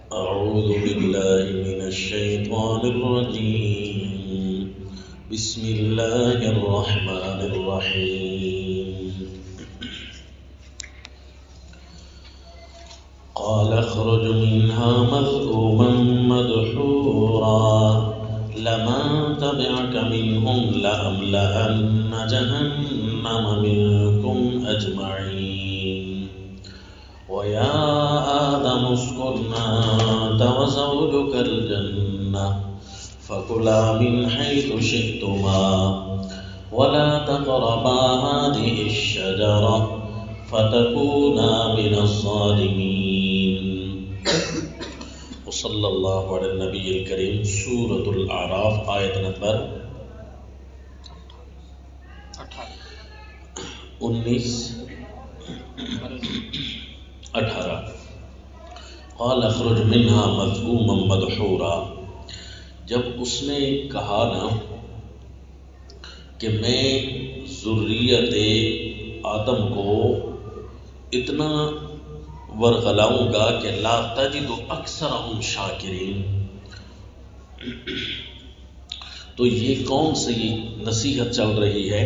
أعوذ بالله من الشيطان الرجيم بسم الله الرحمن الرحيم قال اخرج منها مذءوما مدحورا لمن تبعك منهم لأملأن جهنم منكم أجمعين ويا آدم اسكن أنت وزوجك الجنة فكلا من حيث شئتما ولا تقربا هذه الشجرة فتكونا من الظالمين وصلی اللہ علی النبی الکریم. سورۃ الاعراف آیت نمبر 18. قال اخرج منها مذءوما مدحورا. جب اس نے کہا نا کہ میں ذریت آدم کو اتنا ورغلاؤں گا کہ لا تجد اکثرهم شاکرین، تو یہ کون سی نصیحت چل رہی ہے؟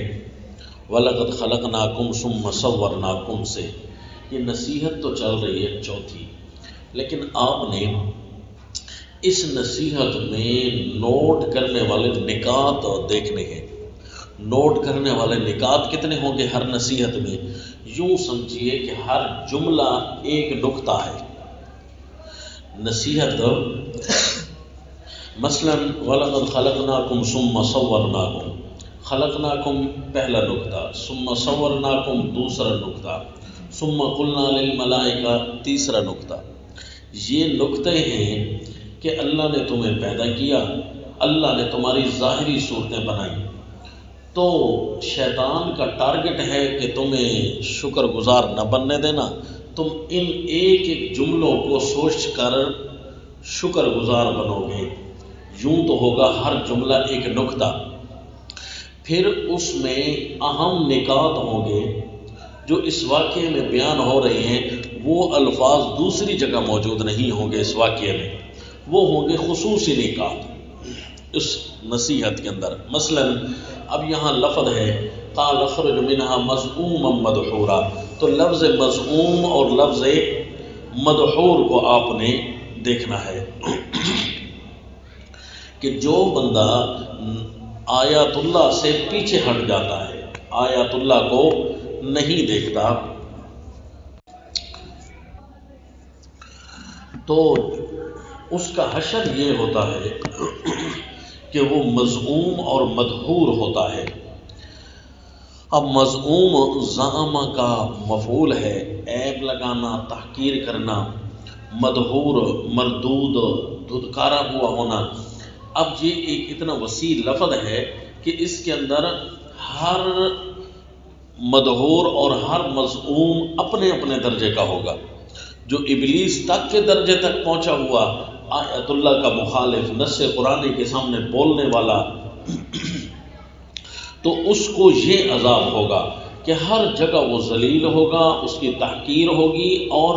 وَلَقَدْ خَلَقْنَاكُمْ ثُمَّ صَوَّرْنَاكُمْ سے یہ نصیحت تو چل رہی ہے چوتھی، لیکن آپ نے اس نصیحت میں نوٹ کرنے والے نکات دیکھنے ہیں. نوٹ کرنے والے نکات کتنے ہوں گے ہر نصیحت میں؟ یوں سمجھیے کہ ہر جملہ ایک نکتہ ہے. نصیحت مثلا وَلَقَدْ خَلَقْنَاكُمْ ثُمَّ صَوَّرْنَاكُمْ، خلقناکم پہلا نکتہ، ثم صورناکم دوسرا نکتہ، ثم قلنا للملائکہ تیسرا نکتہ. یہ نکتے ہیں کہ اللہ نے تمہیں پیدا کیا، اللہ نے تمہاری ظاہری صورتیں بنائی، تو شیطان کا ٹارگٹ ہے کہ تمہیں شکر گزار نہ بننے دینا. تم ان ایک ایک جملوں کو سوچ کر شکر گزار بنو گے. یوں تو ہوگا ہر جملہ ایک نکتہ. پھر اس میں اہم نکات ہوں گے جو اس واقعے میں بیان ہو رہے ہیں، وہ الفاظ دوسری جگہ موجود نہیں ہوں گے. اس واقعے میں وہ ہوں گے خصوصی نکات اس نصیحت کے اندر. مثلا اب یہاں لفظ ہے قال اخرج منها مذءوما مدحورا، تو لفظ مذءوم اور لفظ مدحور کو آپ نے دیکھنا ہے کہ جو بندہ آیات اللہ سے پیچھے ہٹ جاتا ہے، آیات اللہ کو نہیں دیکھتا، تو اس کا حشر یہ ہوتا ہے کہ وہ مذموم اور مدحور ہوتا ہے. اب مذموم زعم کا مفعول ہے، عیب لگانا، تحقیر کرنا. مدحور مردود، دھتکارا ہوا ہونا. اب یہ ایک اتنا وسیع لفظ ہے کہ اس کے اندر ہر مدحور اور ہر مذموم اپنے اپنے درجے کا ہوگا. جو ابلیس تک کے درجے تک پہنچا ہوا، آیت اللہ کا مخالف، نص قرآنی کے سامنے بولنے والا، تو اس کو یہ عذاب ہوگا کہ ہر جگہ وہ ذلیل ہوگا، اس کی تحقیر ہوگی اور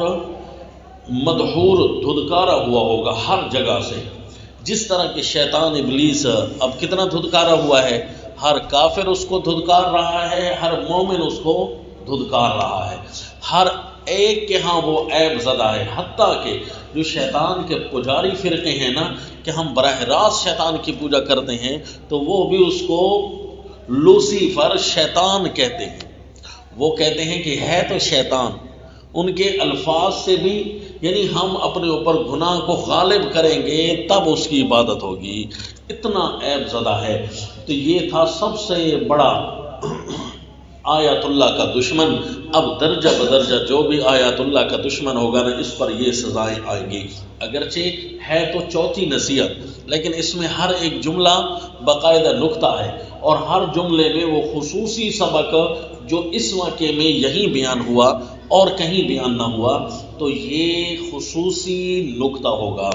مدحور دھدکارا ہوا ہوگا ہر جگہ سے. جس طرح کہ شیطان ابلیس اب کتنا دھدکارا ہوا ہے، ہر کافر اس کو دھدکار رہا ہے، ہر مومن اس کو دھدکار رہا ہے، ہر ایک کے ہاں وہ عیب زدہ ہے. حتیٰ کہ جو شیطان کے پجاری فرقے ہیں نا کہ ہم براہ راست شیطان کی پوجا کرتے ہیں، تو وہ بھی اس کو لوسیفر شیطان کہتے ہیں. وہ کہتے ہیں کہ ہے تو شیطان. ان کے الفاظ سے بھی یعنی ہم اپنے اوپر گناہ کو غالب کریں گے تب اس کی عبادت ہوگی. اتنا عیب زدہ ہے. تو یہ تھا سب سے بڑا آیات اللہ کا دشمن. اب درجہ بدرجہ جو بھی آیات اللہ کا دشمن ہوگا نا، اس پر یہ سزائیں آئیں گی. اگرچہ ہے تو چوتھی نصیحت، لیکن اس میں ہر ایک جملہ باقاعدہ نکتہ ہے، اور ہر جملے میں وہ خصوصی سبق جو اس واقعے میں یہیں بیان ہوا اور کہیں بیان نہ ہوا، تو یہ خصوصی نکتہ ہوگا.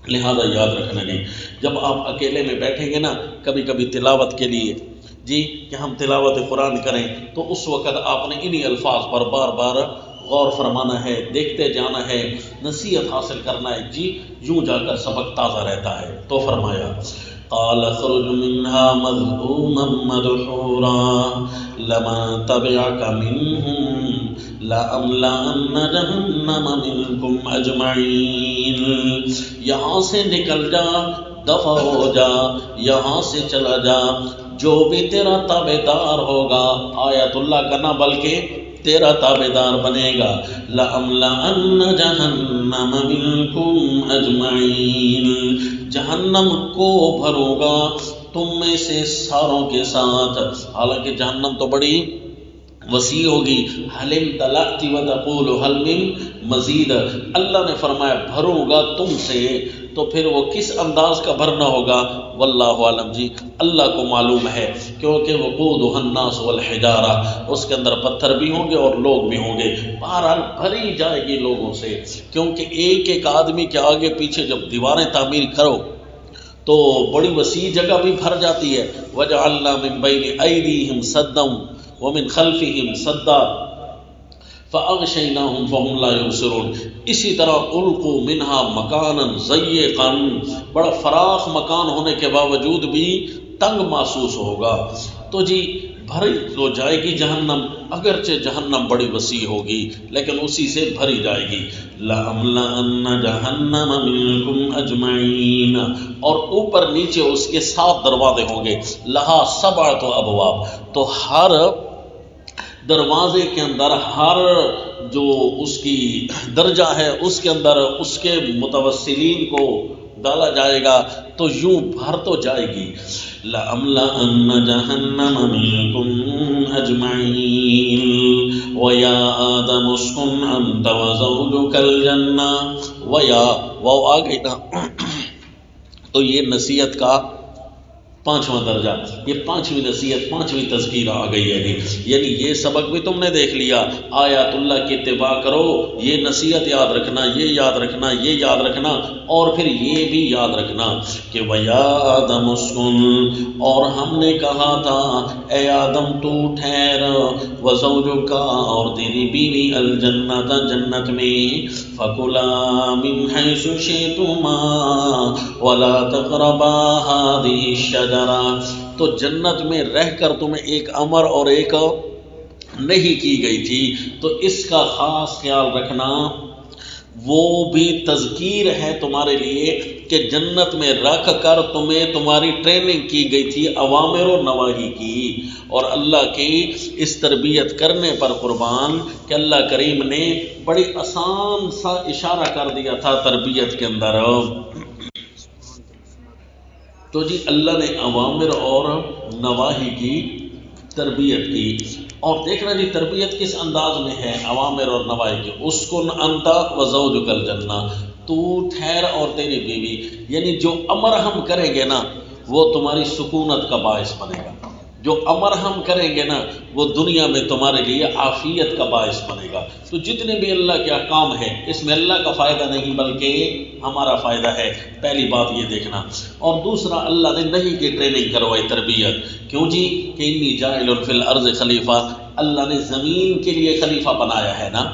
لہذا یاد رکھنا جی، جب آپ اکیلے میں بیٹھیں گے نا کبھی کبھی تلاوت کے لیے جی کہ ہم تلاوت قرآن کریں، تو اس وقت آپ نے انہی الفاظ پر بار بار غور فرمانا ہے، دیکھتے جانا ہے، نصیحت حاصل کرنا ہے، جی یوں جا کر سبق تازہ رہتا ہے۔ تو فرمایا قال اخرج منها مذءوما مدحورا لمن تبعك منهم لأملأن جہنم منكم اجمعین، یہاں سے نکل جا، دفع ہو جا، یہاں سے چلا جا، جو بھی تیرا تابعدار ہوگا، آیت اللہ کا نہ بلکہ تیرا تابعدار بنے گا، لَأَمْلَأَنَّ جَهَنَّمَ مِنْكُمْ أَجْمَعِينَ، جہنم کو بھروں گا تم میں سے ساروں کے ساتھ۔ حالانکہ جہنم تو بڑی وسیع ہوگی، حل امتلأت وتقول حل من مزید، اللہ نے فرمایا بھروں گا تم سے، تو پھر وہ کس انداز کا بھرنا ہوگا واللہ عالم، جی اللہ کو معلوم ہے، کیونکہ وقودها الناس والحجارہ، اس کے اندر پتھر بھی ہوں گے اور لوگ بھی ہوں گے، بہرحال بھری جائے گی لوگوں سے، کیونکہ ایک ایک آدمی کے آگے پیچھے جب دیواریں تعمیر کرو تو بڑی وسیع جگہ بھی بھر جاتی ہے۔ وَجَعَلْنَا مِن بَيْنِ أَيْدِيهِمْ سَدًّا وَمِن خَلْفِهِمْ سَدًّا فَأَغْشَيْنَاهُمْ فَهُمْ لَا يُبْصِرُونَ، اسی طرح أُلْقُوا مِنْهَا مَكَانًا ضَيِّقًا، بڑا فراخ مکان ہونے کے باوجود بھی تنگ محسوس ہوگا۔ تو جی بھری تو جائے گی جہنم، اگرچہ جہنم بڑی وسیع ہوگی لیکن اسی سے بھری جائے گی۔ لَأَمْلَأَنَّ جَهَنَّمَ مِنْكُمْ أَجْمَعِينَ، اور اوپر نیچے اس کے 7 دروازے ہوں گے، لہا 7 ابواب، تو ہر دروازے کے اندر، ہر جو اس کی درجہ ہے اس کے اندر اس کے متوسلین کو ڈالا جائے گا، تو یوں بھر تو جائے گی۔ لَأَمْلَأَنَّ جَهَنَّمَ مِنْكُمْ أَجْمَعِينَ وَيَا آدَمُ اسْكُنْ أَنْتَ وَزَوْجُكَ الْجَنَّةَ، وَيَا واو آ گئی نا، تو یہ نصیحت کا 5واں درجہ، یہ 5ویں نصیحت، 5ویں تذکیر آ گئی ہے، یعنی یہ سبق بھی تم نے دیکھ لیا، آیات اللہ کی اتباع کرو، یہ نصیحت یاد رکھنا، یہ یاد رکھنا، یہ یاد رکھنا، اور پھر یہ بھی یاد رکھنا کہ وَيَا آدَمُ اسْكُنْ، اور ہم نے کہا تھا اے آدم تو ٹھہر، وَزَوْجُكَ، اور تیری بیوی، الجنت، جنت میں، فَكُلَا مِنْ حَيْثُ شِئْتُمَا وَلَا تَقْرَبَا هَٰذِهِ الشَّجَرَةَ، تو جنت میں رہ کر تمہیں ایک امر اور ایک نہیں کی گئی تھی، تو اس کا خاص خیال رکھنا، وہ بھی تذکیر ہے تمہارے لیے کہ جنت میں رکھ کر تمہیں تمہاری ٹریننگ کی گئی تھی اوامر و نواہی کی، اور اللہ کی اس تربیت کرنے پر قربان کہ اللہ کریم نے بڑی آسان سا اشارہ کر دیا تھا تربیت کے اندر۔ تو جی اللہ نے اوامر اور نواہی کی تربیت کی، اور دیکھنا جی تربیت کس انداز میں ہے اوامر اور نواہی کی، اسکن انت وزوجک الجنہ، تو ٹھہر اور تیری بیوی، یعنی جو امر ہم کریں گے نا وہ تمہاری سکونت کا باعث بنے گا، جو امر ہم کریں گے نا وہ دنیا میں تمہارے لیے عافیت کا باعث بنے گا۔ تو جتنے بھی اللہ کے احکام ہیں اس میں اللہ کا فائدہ نہیں بلکہ ہمارا فائدہ ہے، پہلی بات یہ دیکھنا۔ اور دوسرا، اللہ نے نہیں کی ٹریننگ کروائی، تربیت، کیوں جی کہ انی جاعل فی الارض خلیفہ، اللہ نے زمین کے لیے خلیفہ بنایا ہے نا،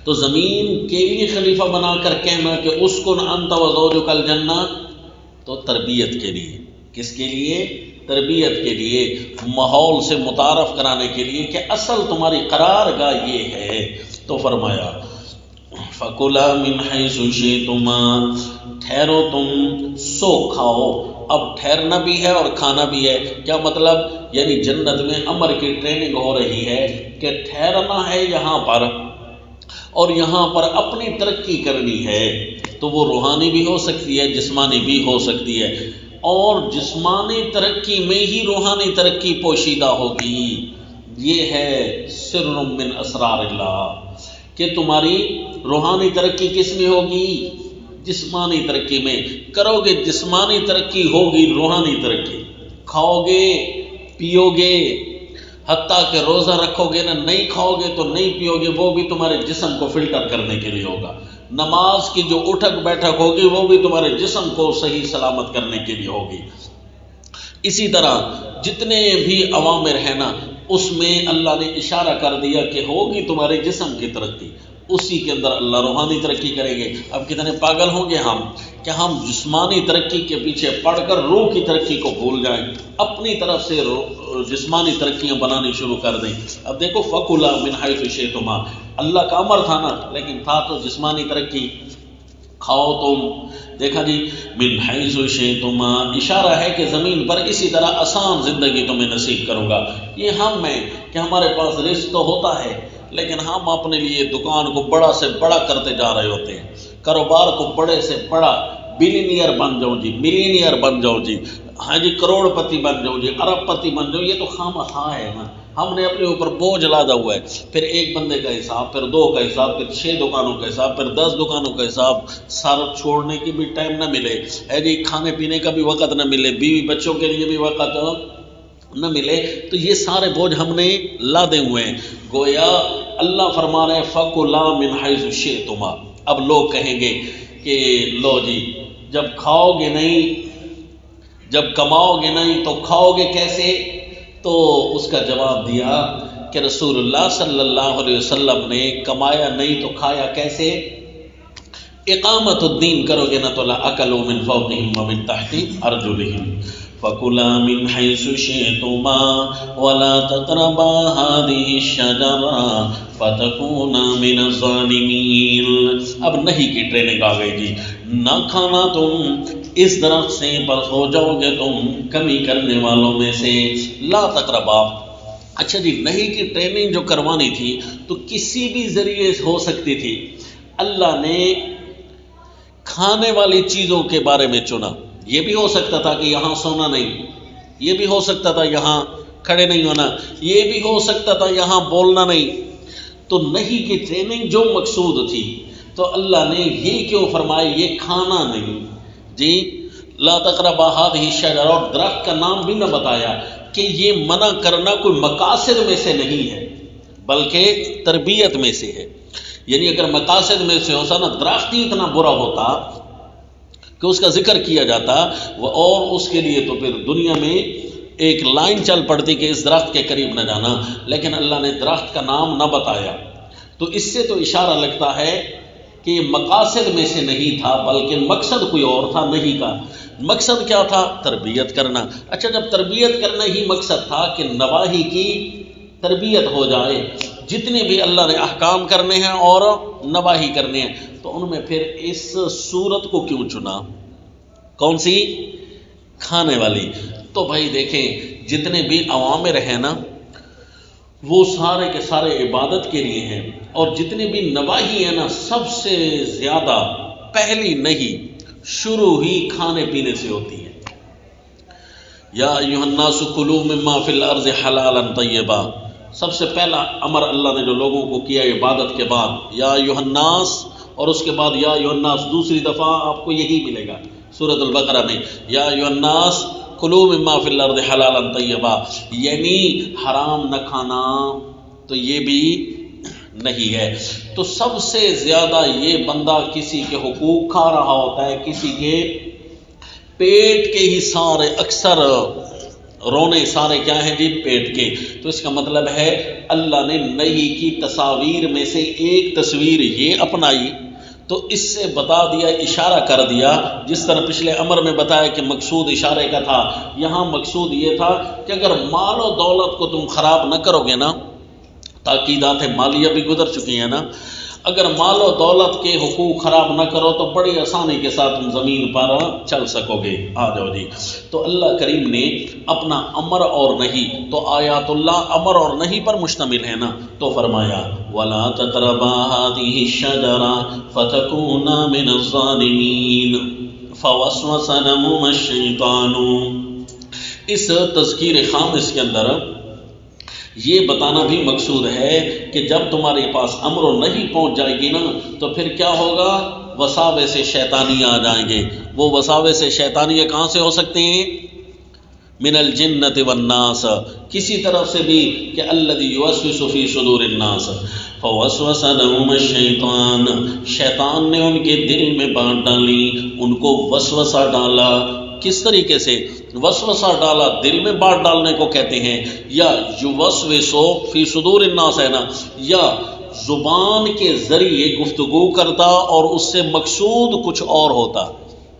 تو زمین کے لیے خلیفہ بنا کر کہنا کہ اسکن انت وزوجک الجنہ، تو تربیت کے لیے، کس کے لیے؟ تربیت کے لیے، ماحول سے متعارف کرانے کے لیے کہ اصل تمہاری قرار گاہ یہ ہے۔ تو فرمایا فَكُلَا مِنْ حَيْثُ شِئْتُمَا، ٹھہرو تم، سو کھاؤ، اب ٹھہرنا بھی ہے اور کھانا بھی ہے، کیا مطلب؟ یعنی جنت میں امر کی ٹریننگ ہو رہی ہے کہ ٹھہرنا ہے یہاں پر، اور یہاں پر اپنی ترقی کرنی ہے، تو وہ روحانی بھی ہو سکتی ہے، جسمانی بھی ہو سکتی ہے، اور جسمانی ترقی میں ہی روحانی ترقی پوشیدہ ہوگی۔ یہ ہے سر من اسرار اللہ کہ تمہاری روحانی ترقی کس میں ہوگی؟ جسمانی ترقی میں کرو گے، جسمانی ترقی ہوگی، روحانی ترقی، کھاؤ گے پیو گے، حتیٰ کہ روزہ رکھو گے نا، نہیں کھاؤ گے تو نہیں پیو گے، وہ بھی تمہارے جسم کو فلٹر کرنے کے لیے ہوگا، نماز کی جو اٹھک بیٹھک ہوگی وہ بھی تمہارے جسم کو صحیح سلامت کرنے کے لیے ہوگی۔ اسی طرح جتنے بھی اوامر ہیں نا، اس میں اللہ نے اشارہ کر دیا کہ ہوگی تمہارے جسم کی ترقی، اسی کے اندر اللہ روحانی ترقی کریں گے۔ اب کتنے پاگل ہوں گے ہم کہ ہم جسمانی ترقی کے پیچھے پڑھ کر روح کی ترقی کو بھول جائیں، اپنی طرف سے جسمانی ترقیاں بنانی شروع کر دیں۔ اب دیکھو فَكُلَا مِنْ حَيْثُ شِئْتُمَا، اللہ کا امر تھا نا، لیکن تھا تو جسمانی ترقی، کھاؤ تم۔ دیکھا جی من حیث شئتما، اشارہ ہے کہ زمین پر اسی طرح آسان زندگی تمہیں نصیب کروں گا۔ یہ ہم میں کہ ہمارے پاس رزق تو ہوتا ہے، لیکن ہم اپنے لیے دکان کو بڑا سے بڑا کرتے جا رہے ہوتے ہیں، کاروبار کو بڑے سے بڑا، بلینئر بن جاؤ جی، ملینئر بن جاؤ جی، ہاں جی کروڑ پتی بن جاؤ جی، ارب پتی بن جاؤ۔ یہ تو خواہ ہے نا، ہم نے اپنے اوپر بوجھ لادا ہوا ہے۔ پھر ایک بندے کا حساب، پھر 2 کا حساب، پھر 6 دکانوں کا حساب، پھر 10 دکانوں کا حساب، سارا چھوڑنے کی بھی ٹائم نہ ملے ہے جی، کھانے پینے کا بھی وقت نہ ملے، بیوی بچوں کے لیے بھی وقت نہ ملے، تو یہ سارے بوجھ ہم نے لادے ہوئے ہیں۔ گویا اللہ فرما رہے فَكُلَا مِنْ حَيْثُ شِئْتُمَا۔ اب لوگ کہیں گے کہ لو جی جب کھاؤ گے نہیں، جب کماؤ گے نہیں تو کھاؤ گے کیسے؟ تو اس کا جواب دیا کہ رسول اللہ صلی اللہ علیہ وسلم نے کمایا نہیں تو کھایا کیسے؟ اقامت الدین کرو گے نا تو لَأَكَلُوا مِنْ فَوْقِهِمْ وَمِنْ تَحْتِ أَرْجُلِهِمْ فَكُلَا مِنْ حَيْثُ شِئْتُمَا وَلَا تَقْرَبَا هَٰذِهِ الشَّجَرَةَ فَتَكُونَا مِنَ الظَّالِمِينَ۔ اب نہیں کی ٹریننگ آ گئی جی، نہ کھانا تم اس درخت سے، پر ہو جاؤ گے تم کمی کرنے والوں میں سے۔ لا تقربا، اچھا جی نہیں کی ٹریننگ جو کروانی تھی تو کسی بھی ذریعے ہو سکتی تھی، اللہ نے کھانے والی چیزوں کے بارے میں چنا۔ یہ بھی ہو سکتا تھا کہ یہاں سونا نہیں، یہ بھی ہو سکتا تھا یہاں کھڑے نہیں ہونا، یہ بھی ہو سکتا تھا یہاں بولنا نہیں۔ تو نہیں کی ٹریننگ جو مقصود تھی، تو اللہ نے یہ کیوں فرمایا یہ کھانا نہیں جی، لا تقربا هذه الشجرہ، اور درخت کا نام بھی نہ بتایا کہ یہ منع کرنا کوئی مقاصد میں سے نہیں ہے بلکہ تربیت میں سے ہے۔ یعنی اگر مقاصد میں سے ہوتا نا، درخت ہی اتنا برا ہوتا کہ اس کا ذکر کیا جاتا، اور اس کے لیے تو پھر دنیا میں ایک لائن چل پڑتی کہ اس درخت کے قریب نہ جانا، لیکن اللہ نے درخت کا نام نہ بتایا۔ تو اس سے تو اشارہ لگتا ہے کہ یہ مقاصد میں سے نہیں تھا بلکہ مقصد کوئی اور تھا۔ نہیں کا مقصد کیا تھا؟ تربیت کرنا۔ اچھا جب تربیت کرنا ہی مقصد تھا کہ نواہی کی تربیت ہو جائے، جتنے بھی اللہ نے احکام کرنے ہیں اور نواہی کرنے ہیں، تو ان میں پھر اس صورت کو کیوں چنا؟ کون سی؟ کھانے والی۔ تو بھائی دیکھیں جتنے بھی اوامر ہیں نا وہ سارے کے سارے عبادت کے لیے ہیں، اور جتنے بھی نواہی ہیں نا سب سے زیادہ پہلی نہیں شروع ہی کھانے پینے سے ہوتی ہے۔ یا ایھا الناس کلوا مما فی الارض حلالا طیبا، سب سے پہلا امر اللہ نے جو لوگوں کو کیا عبادت کے بعد، یا ایھا الناس، اور اس کے بعد یا ایھا الناس دوسری دفعہ آپ کو یہی ملے گا سورۃ البقرہ میں، یا ایھا الناس کلوا مما فی الارض حلالا طیبا، یعنی حرام نہ کھانا تو یہ بھی نہیں ہے۔ تو سب سے زیادہ یہ بندہ کسی کے حقوق کھا رہا ہوتا ہے، کسی کے پیٹ کے ہی سارے اکثر رونے سارے کیا ہیں جی؟ پیٹ کے۔ تو اس کا مطلب ہے اللہ نے نہی کی تصاویر میں سے ایک تصویر یہ اپنائی، تو اس سے بتا دیا، اشارہ کر دیا، جس طرح پچھلے امر میں بتایا کہ مقصود اشارے کا تھا، یہاں مقصود یہ تھا کہ اگر مال و دولت کو تم خراب نہ کرو گے نا، تاکیدات مالیہ بھی گزر چکی ہیں نا، اگر مال و دولت کے حقوق خراب نہ کرو تو بڑی آسانی کے ساتھ تم زمین پر چل سکو گے۔ آ جاؤ جی۔ تو اللہ کریم نے اپنا امر اور نہیں، تو آیات اللہ امر اور نہیں پر مشتمل ہے نا، تو فرمایا وَلَا تَقْرَبَا هَٰذِهِ الشَّجَرَةَ فَتَكُونَا مِنَ الظَّالِمِينَ فَوَسْوَسَ لَهُمَا الشَّيْطَانُ۔ اس تذکیر خامس کے اندر یہ بتانا بھی مقصود ہے کہ جب تمہارے پاس امر و نہیں پہنچ جائے گی نا تو پھر کیا ہوگا؟ وساوس شیطانی آ جائیں گے۔ وہ وساوس شیطانی کہاں سے ہو سکتے ہیں؟ من الجنۃ والناس، کسی طرف سے بھی، کہ الذی یوسوس فی صدور الناس فوسوس لهم الشیطان، شیطان نے ان کے دل میں بات ڈالی، ان کو وسوسہ ڈالا۔ کس طریقے سے؟ وسوسہ ڈالا دل میں بات ڈالنے کو کہتے ہیں، یا یوسوسو فی صدور الناس ہے نا، یا زبان کے ذریعے گفتگو کرتا اور اس سے مقصود کچھ اور ہوتا،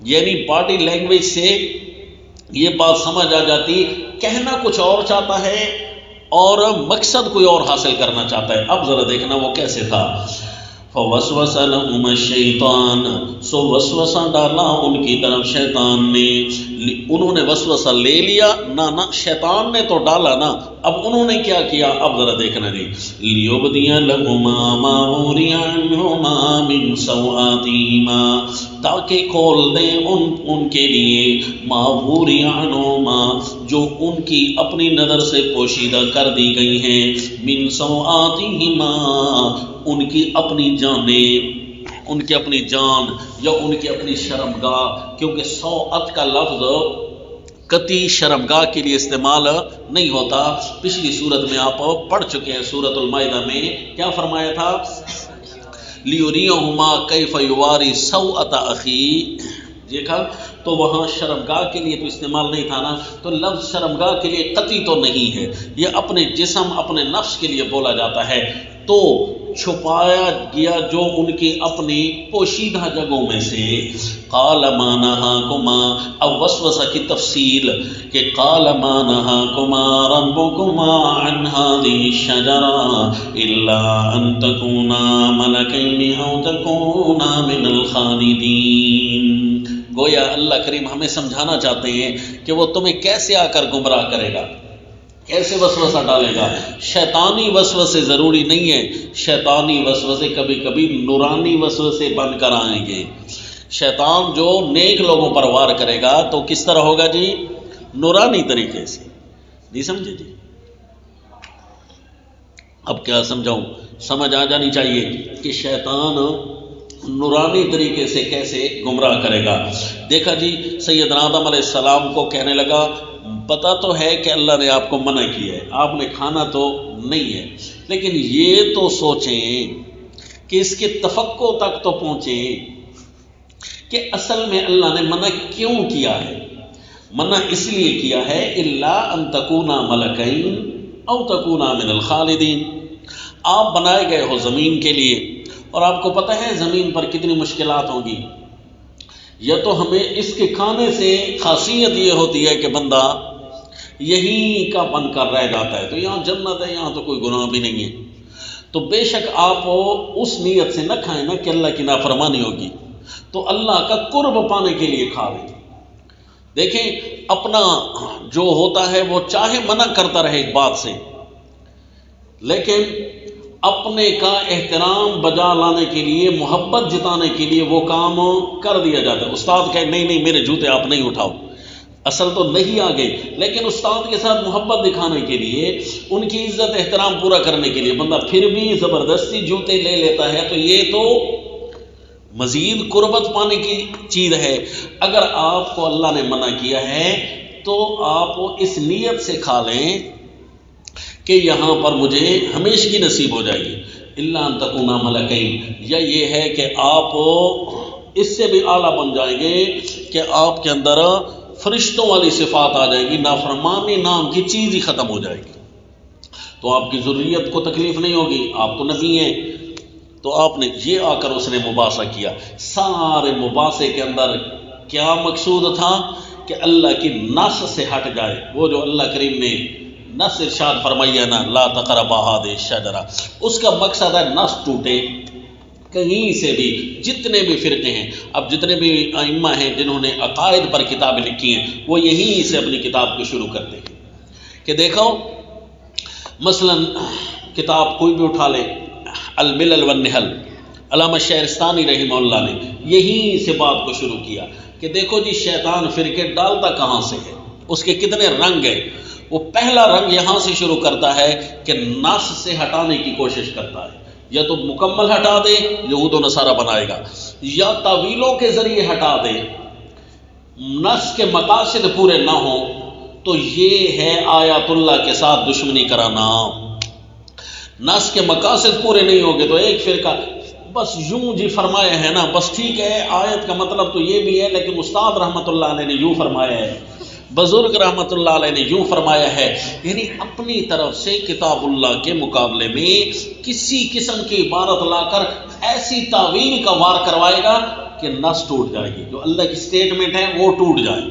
یعنی باڈی لینگویج سے یہ بات سمجھ آ جاتی کہنا کچھ اور چاہتا ہے اور مقصد کوئی اور حاصل کرنا چاہتا ہے۔ اب ذرا دیکھنا وہ کیسے تھا۔ فوسوس لہم الشیطان، سو وسوسہ ڈالا ان کی طرف شیطان نے، انہوں نے وسوسہ لے لیا نہ شیطان نے تو ڈالا نا، اب انہوں نے کیا کیا، اب ذرا دیکھنا جی، لیبدی لہما ما اوری عنہما من سوآتہما، تاکہ کھول دیں ان کے لیے ما اوری عنہما، جو ان کی اپنی نظر سے پوشیدہ کر دی گئی ہیں، من سوآتہما، ان کی اپنی جانیں، ان کی اپنی جان یا ان کی اپنی شرمگاہ، کیونکہ سوءت کا لفظ قطعی شرمگاہ کے لیے استعمال نہیں ہوتا۔ پچھلی صورت میں آپ پڑھ چکے ہیں، سورۃ المائدہ میں کیا فرمایا تھا، لیریہما کیف یواری سوءۃ اخی، دیکھا تو وہاں شرمگاہ کے لیے تو استعمال نہیں تھا نا، تو لفظ شرمگاہ کے لیے قطعی تو نہیں ہے، یہ اپنے جسم اپنے نفس کے لیے بولا جاتا ہے، تو چھپایا گیا جو ان کی اپنی پوشیدہ جگہوں میں سے۔ قال ما نہاکما، اب وسوسہ کی تفصیل کہ قال ما نہاکما ربکما عن هذه الشجرة الا ان تکونا ملکین او تکونا من الخالدین، گویا اللہ کریم ہمیں سمجھانا چاہتے ہیں کہ وہ تمہیں کیسے آ کر گمراہ کرے گا، کیسے وسوسہ ڈالے گا۔ شیطانی وسوسے ضروری نہیں ہے، شیطانی وسوسے کبھی کبھی نورانی وسوسے بن کر آئیں گے۔ شیطان جو نیک لوگوں پر وار کرے گا تو کس طرح ہوگا جی، نورانی طریقے سے، نہیں سمجھے جی؟ اب کیا سمجھاؤں، سمجھ آ جانی چاہیے کہ شیطان نورانی طریقے سے کیسے گمراہ کرے گا۔ دیکھا جی، سیدنا آدم علیہ السلام کو کہنے لگا پتہ تو ہے کہ اللہ نے آپ کو منع کیا ہے، آپ نے کھانا تو نہیں ہے، لیکن یہ تو سوچیں کہ اس کے تفقع تک تو پہنچیں کہ اصل میں اللہ نے منع کیوں کیا ہے۔ منع اس لیے کیا ہے الا ان تکونا ملکین او تکونا من الخالدین، آپ بنائے گئے ہو زمین کے لیے، اور آپ کو پتہ ہے زمین پر کتنی مشکلات ہوں گی، یا تو ہمیں اس کے کھانے سے خاصیت یہ ہوتی ہے کہ بندہ یہیں کا بن کر رہ جاتا ہے، تو یہاں جنت ہے، یہاں تو کوئی گناہ بھی نہیں ہے، تو بے شک آپ اس نیت سے نہ کھائیں نا کہ اللہ کی نافرمانی ہوگی، تو اللہ کا قرب پانے کے لیے کھا لیں۔ دیکھیں اپنا جو ہوتا ہے وہ چاہے منع کرتا رہے ایک بات سے، لیکن اپنے کا احترام بجا لانے کے لیے، محبت جتانے کے لیے وہ کام کر دیا جاتا ہے۔ استاد کہے نہیں نہیں میرے جوتے آپ نہیں اٹھاؤ، اصل تو نہیں آ گئی، لیکن استاد کے ساتھ محبت دکھانے کے لیے، ان کی عزت احترام پورا کرنے کے لیے بندہ پھر بھی زبردستی جوتے لے لیتا ہے، تو یہ تو مزید قربت پانے کی چیز ہے۔ اگر آپ کو اللہ نے منع کیا ہے تو آپ اس نیت سے کھا لیں کہ یہاں پر مجھے ہمیشگی نصیب ہو جائے گی، الا ان تکونا ملکین، یا یہ ہے کہ آپ اس سے بھی اعلیٰ بن جائیں گے کہ آپ کے اندر فرشتوں والی صفات آ جائے گی، نافرمانی نام کی چیز ہی ختم ہو جائے گی، تو آپ کی ذریت کو تکلیف نہیں ہوگی، آپ تو نبی ہیں۔ تو آپ نے یہ آ کر اس نے مباحثہ کیا، سارے مباحثے کے اندر کیا مقصود تھا کہ اللہ کی نص سے ہٹ جائے، وہ جو اللہ کریم نے نص ارشاد فرمائی ہے نا، لا تقربا هذه الشجرہ، اس کا مقصد ہے نص ٹوٹے کہیں سے بھی، جتنے بھی فرقے ہیں، اب جتنے بھی ائمہ ہیں جنہوں نے عقائد پر کتابیں لکھی ہیں وہ یہیں سے اپنی کتاب کو شروع کرتے ہیں کہ دیکھو مثلا کتاب کوئی بھی اٹھا لے، الملل والنحل، علامہ شہرستانی رحمہ اللہ نے یہیں سے بات کو شروع کیا کہ دیکھو جی شیطان فرقے ڈالتا کہاں سے ہے، اس کے کتنے رنگ ہیں، وہ پہلا رنگ یہاں سے شروع کرتا ہے کہ نص سے ہٹانے کی کوشش کرتا ہے، یا تو مکمل ہٹا دے یہود و نصارہ بنائے گا، یا تعویلوں کے ذریعے ہٹا دے، نص کے مقاصد پورے نہ ہوں تو یہ ہے آیات اللہ کے ساتھ دشمنی کرانا۔ نص کے مقاصد پورے نہیں ہوگے تو ایک فرقہ بس یوں جی فرمایا ہے نا، بس ٹھیک ہے آیت کا مطلب تو یہ بھی ہے لیکن استاد رحمۃ اللہ علیہ نے یوں فرمایا ہے، بزرگ رحمۃ اللہ علیہ نے یوں فرمایا ہے، یعنی اپنی طرف سے کتاب اللہ کے مقابلے میں کسی قسم کی عبارت لا کر ایسی تعویل کا وار کروائے گا کہ نس ٹوٹ جائے گی، جو اللہ کی سٹیٹمنٹ ہے وہ ٹوٹ جائے،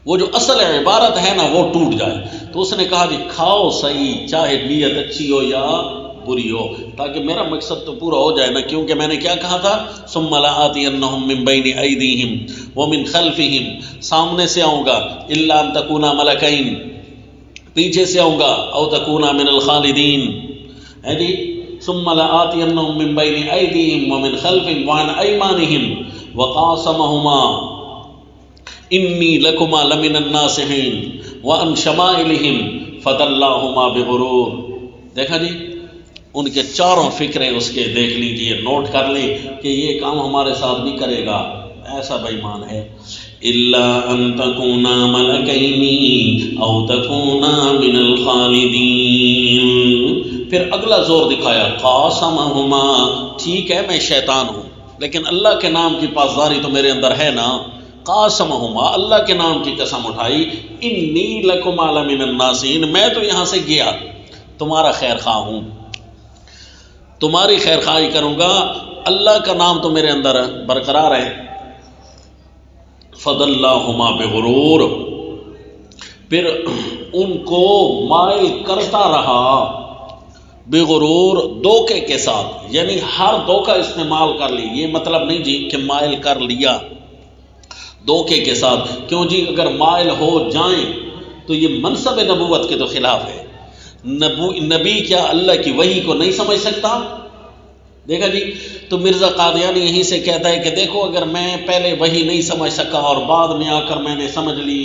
وہ جو اصل عبارت ہے نا وہ ٹوٹ جائے۔ تو اس نے کہا جی کھاؤ صحیح، چاہے نیت اچھی ہو یا بری ہو، تاکہ میرا مقصد تو پورا ہو جائے نا، کیونکہ میں نے کیا کہا تھا، ثم لآتینہم من بین ایدیہم ومن خلفہم، سامنے سے آؤں گا، الا ان تکونا ملکین، پیچھے سے آؤں گا، او تکونا من الخالدین، ہے جی، ثم لآتینہم من بین ایدیہم ومن خلفہم وعن ایمانہم وقاسمہما انی لکما لمن الناصحین وعن شمائلہم فدلاہما بغرور۔ دیکھا جی، ان کے چاروں فکریں اس کے دیکھ لیجئے، نوٹ کر لیں کہ یہ کام ہمارے ساتھ بھی کرے گا، ایسا بے ایمان ہے۔ الا ان تکونا ملکین او تکونا من الخالدین، پھر اگلا زور دکھایا، قاسمہما، ٹھیک ہے میں شیطان ہوں لیکن اللہ کے نام کی پاسداری تو میرے اندر ہے نا، قاسمہما، اللہ کے نام کی قسم اٹھائی، انی لکما لمن الناصحین، میں تو یہاں سے گیا، تمہارا خیر خواہ ہوں، تمہاری خیر خواہی کروں گا، اللہ کا نام تو میرے اندر برقرار ہے۔ فضلہما بغرور، پھر ان کو مائل کرتا رہا، بغرور، دھوکے کے ساتھ، یعنی ہر دھوکہ استعمال کر لی، یہ مطلب نہیں جی کہ مائل کر لیا، دھوکے کے ساتھ، کیوں جی اگر مائل ہو جائیں تو یہ منصب نبوت کے تو خلاف ہے۔ نبی کیا اللہ کی وحی کو نہیں سمجھ سکتا؟ دیکھا جی، تو مرزا قادیانی یہیں سے کہتا ہے کہ دیکھو اگر میں پہلے وحی نہیں سمجھ سکا اور بعد میں آ کر میں نے سمجھ لی،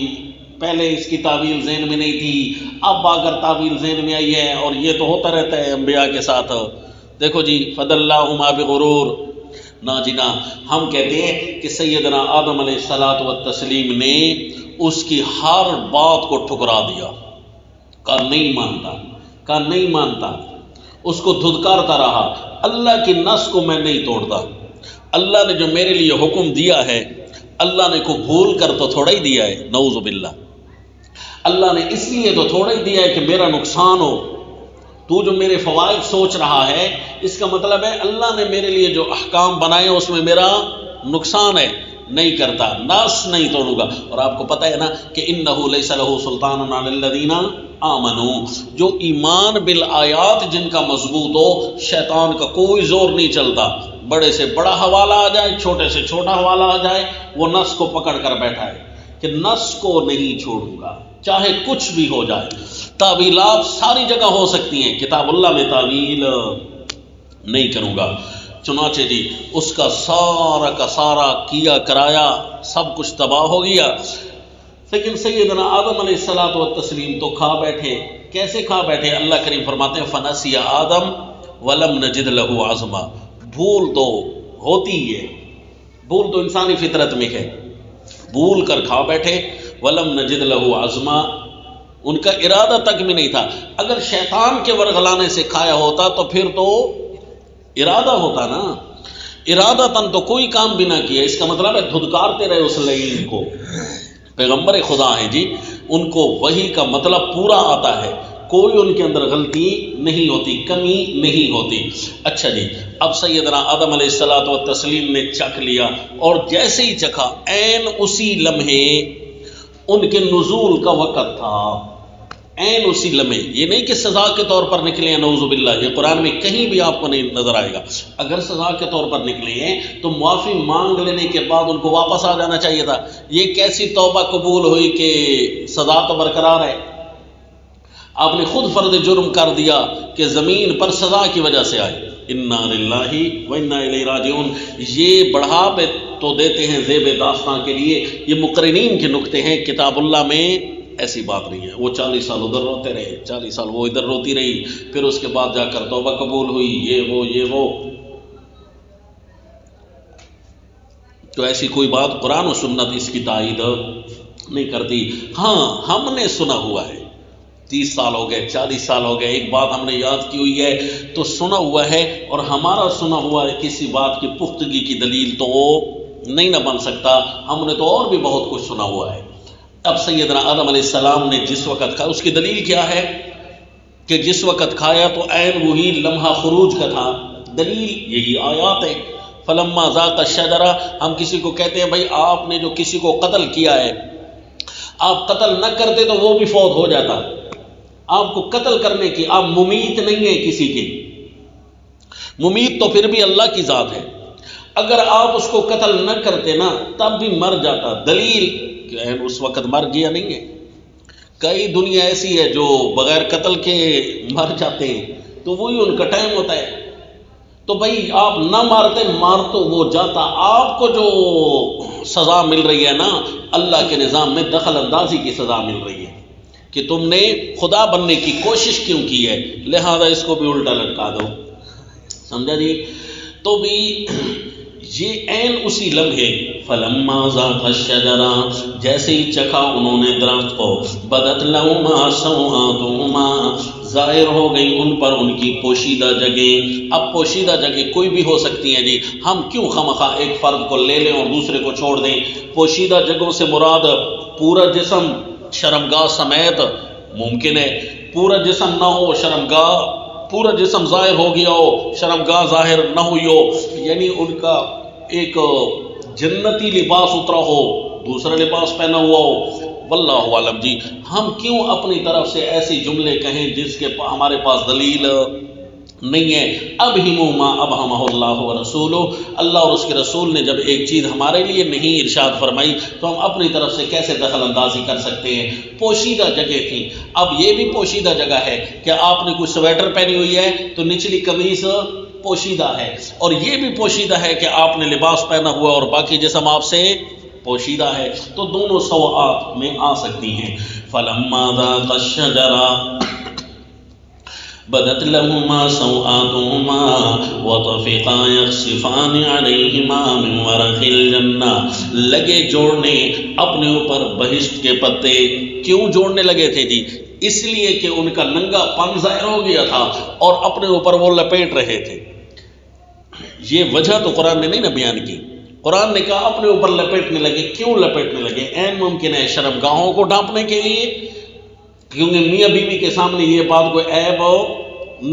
پہلے اس کی تعویل ذہن میں نہیں تھی، اب اگر تعویل ذہن میں آئی ہے، اور یہ تو ہوتا رہتا ہے انبیاء کے ساتھ، دیکھو جی فضلہما بغرور۔ نہ جی نہ، ہم کہتے ہیں کہ سیدنا آدم علیہ الصلوۃ والتسلیم نے اس کی ہر بات کو ٹھکرا دیا، کہا نہیں مانتا، کہا نہیں مانتا، اس کو دھدکارتا رہا، اللہ کی نص کو میں نہیں توڑتا، اللہ نے جو میرے لیے حکم دیا ہے، اللہ نے کو بھول کر تو تھوڑا ہی دیا ہے، نعوذ باللہ، اللہ نے اس لیے تو تھوڑا ہی دیا ہے کہ میرا نقصان ہو، تو جو میرے فوائد سوچ رہا ہے اس کا مطلب ہے اللہ نے میرے لیے جو احکام بنائے اس میں میرا نقصان ہے، نہیں کرتا، ناس نہیں توڑوں گا۔ اور آپ کو پتہ ہے نا کہ انہ لیس لہ سلطان علی الذین آمنوا، جو ایمان بالآیات جن کا مضبوط ہو، شیطان کا کوئی زور نہیں چلتا، بڑے سے بڑا حوالہ آ جائے، چھوٹے سے چھوٹا حوالہ آ جائے، وہ نص کو پکڑ کر بیٹھا ہے کہ نص کو نہیں چھوڑوں گا چاہے کچھ بھی ہو جائے۔ تعویلات ساری جگہ ہو سکتی ہیں، کتاب اللہ میں تعویل نہیں کروں گا۔ چنانچہ جی اس کا سارا کا سارا کیا کرایا سب کچھ تباہ ہو گیا، لیکن سیدنا آدم علیہ الصلوۃ والتسلیم تو کھا بیٹھے۔ کیسے کھا بیٹھے؟ اللہ کریم فرماتے ہیں فنسی آدم ولم نجد لہ عزما، بھول تو ہوتی ہے، بھول تو انسانی فطرت میں ہے، بھول کر کھا بیٹھے، ولم نجد لہ عزما، ان کا ارادہ تک بھی نہیں تھا۔ اگر شیطان کے ورغلانے سے کھایا ہوتا تو پھر تو ارادہ ہوتا نا، ارادہ تن تو کوئی کام بھی نہ کیا، اس کا مطلب ہے دھدکارتے رہے اس لعین کو۔ پیغمبر خدا ہیں جی، ان کو وحی کا مطلب پورا آتا ہے، کوئی ان کے اندر غلطی نہیں ہوتی، کمی نہیں ہوتی۔ اچھا جی، اب سیدنا آدم علیہ الصلوۃ والتسلیم نے چکھ لیا، اور جیسے ہی چکھا عین اسی لمحے ان کے نزول کا وقت تھا، عین اسی لمحے، یہ نہیں کہ سزا کے طور پر نکلے ہیں، نعوذ باللہ، یہ قرآن میں کہیں بھی آپ کو نہیں نظر آئے گا۔ اگر سزا کے طور پر نکلے ہیں تو معافی مانگ لینے کے بعد ان کو واپس آ جانا چاہیے تھا۔ یہ کیسی توبہ قبول ہوئی کہ سزا تو برقرار ہے؟ آپ نے خود فرض جرم کر دیا کہ زمین پر سزا کی وجہ سے آئی۔ انا للہ و انا الیہ راجعون، یہ بڑھا پہ تو دیتے ہیں زیب داستان کے لیے، یہ مقرنین کے نکتے ہیں، کتاب اللہ میں ایسی بات نہیں ہے۔ وہ 40 سال ادھر روتے رہے، 40 سال وہ ادھر روتی رہی، پھر اس کے بعد جا کر توبہ قبول ہوئی، یہ وہ تو ایسی کوئی بات قرآن و سنت اس کی تائید نہیں کرتی۔ ہاں ہم نے سنا ہوا ہے، 30 سال ہو گئے، 40 سال ہو گئے، ایک بات ہم نے یاد کی ہوئی ہے تو سنا ہوا ہے، اور ہمارا سنا ہوا ہے کسی بات کی پختگی کی دلیل تو نہیں نہ بن سکتا، ہم نے تو اور بھی بہت کچھ سنا ہوا ہے۔ اب سیدنا آدم علیہ السلام نے جس وقت کھایا، اس کی دلیل کیا ہے کہ جس وقت کھایا تو عین وہی لمحہ خروج کا تھا، دلیل یہی آیات ہے۔ فلما ذاق الشجرہ، ہم کسی کو کہتے ہیں بھائی آپ نے جو کسی کو قتل کیا ہے، آپ قتل نہ کرتے تو وہ بھی فوت ہو جاتا، آپ کو قتل کرنے کی، آپ ممیت نہیں ہیں کسی کے، ممیت تو پھر بھی اللہ کی ذات ہے، اگر آپ اس کو قتل نہ کرتے نا تب بھی مر جاتا، دلیل کہ اس وقت مر گیا نہیں ہے۔ کئی دنیا ایسی ہے جو بغیر قتل کے مر جاتے ہیں، تو وہی ان کا ٹائم ہوتا ہے، تو بھائی آپ نہ مارتے، مار تو وہ جاتا، آپ کو جو سزا مل رہی ہے نا اللہ کے نظام میں دخل اندازی کی سزا مل رہی ہے کہ تم نے خدا بننے کی کوشش کیوں کی ہے، لہذا اس کو بھی الٹا لٹکا دو، سمجھا جی؟ تو بھی یہ عین اسی لمحے فلما ذاق الشجرہ، جیسے ہی چکھا انہوں نے درخت کو، بدت لہما سوآتہما، ظاہر ہو گئی ان پر ان کی پوشیدہ جگہیں۔ اب پوشیدہ جگہ کوئی بھی ہو سکتی ہیں جی، ہم کیوں خواہ ایک فرد کو لے لیں اور دوسرے کو چھوڑ دیں؟ پوشیدہ جگہوں سے مراد پورا جسم شرمگاہ سمیت ممکن ہے، پورا جسم نہ ہو شرمگاہ، پورا جسم ظاہر ہو گیا ہو شرمگاہ ظاہر نہ ہوئی ہو، یعنی ان کا ایک جنتی لباس اترا ہو دوسرا لباس پہنا ہوا ہو، واللہ عالم جی۔ ہم کیوں اپنی طرف سے ایسے جملے کہیں جس کے ہمارے پاس دلیل نہیں ہے؟ ابہموا ما ابہمہ اللہ ورسولہ، اللہ اور اس کے رسول نے جب ایک چیز ہمارے لیے نہیں ارشاد فرمائی تو ہم اپنی طرف سے کیسے دخل اندازی کر سکتے ہیں؟ پوشیدہ جگہ تھی، اب یہ بھی پوشیدہ جگہ ہے کہ آپ نے کوئی سویٹر پہنی ہوئی ہے تو نچلی قمیص پوشیدہ ہے، اور یہ بھی پوشیدہ ہے کہ آپ نے لباس پہنا ہوا اور باقی جسم آپ سے پوشیدہ ہے، تو دونوں سوآت میں آ سکتی ہیں۔ فلما ذاق الشجرہ بدت لهما سوآتهما وطفقا يخصفان عليهما من ورق الجنة، لگے جوڑنے اپنے اوپر بہشت کے پتے۔ کیوں جوڑنے لگے تھے جی؟ اس لیے کہ ان کا ننگا پن ظاہر ہو گیا تھا اور اپنے اوپر وہ لپیٹ رہے تھے۔ یہ وجہ تو قرآن نے نہیں نہ بیان کی، قرآن نے کہا اپنے اوپر لپیٹنے لگے۔ کیوں لپیٹنے لگے؟ عین ممکن ہے شرمگاہوں کو ڈھانپنے کے لیے، کیونکہ میاں بیوی کے سامنے یہ بات کوئی عیب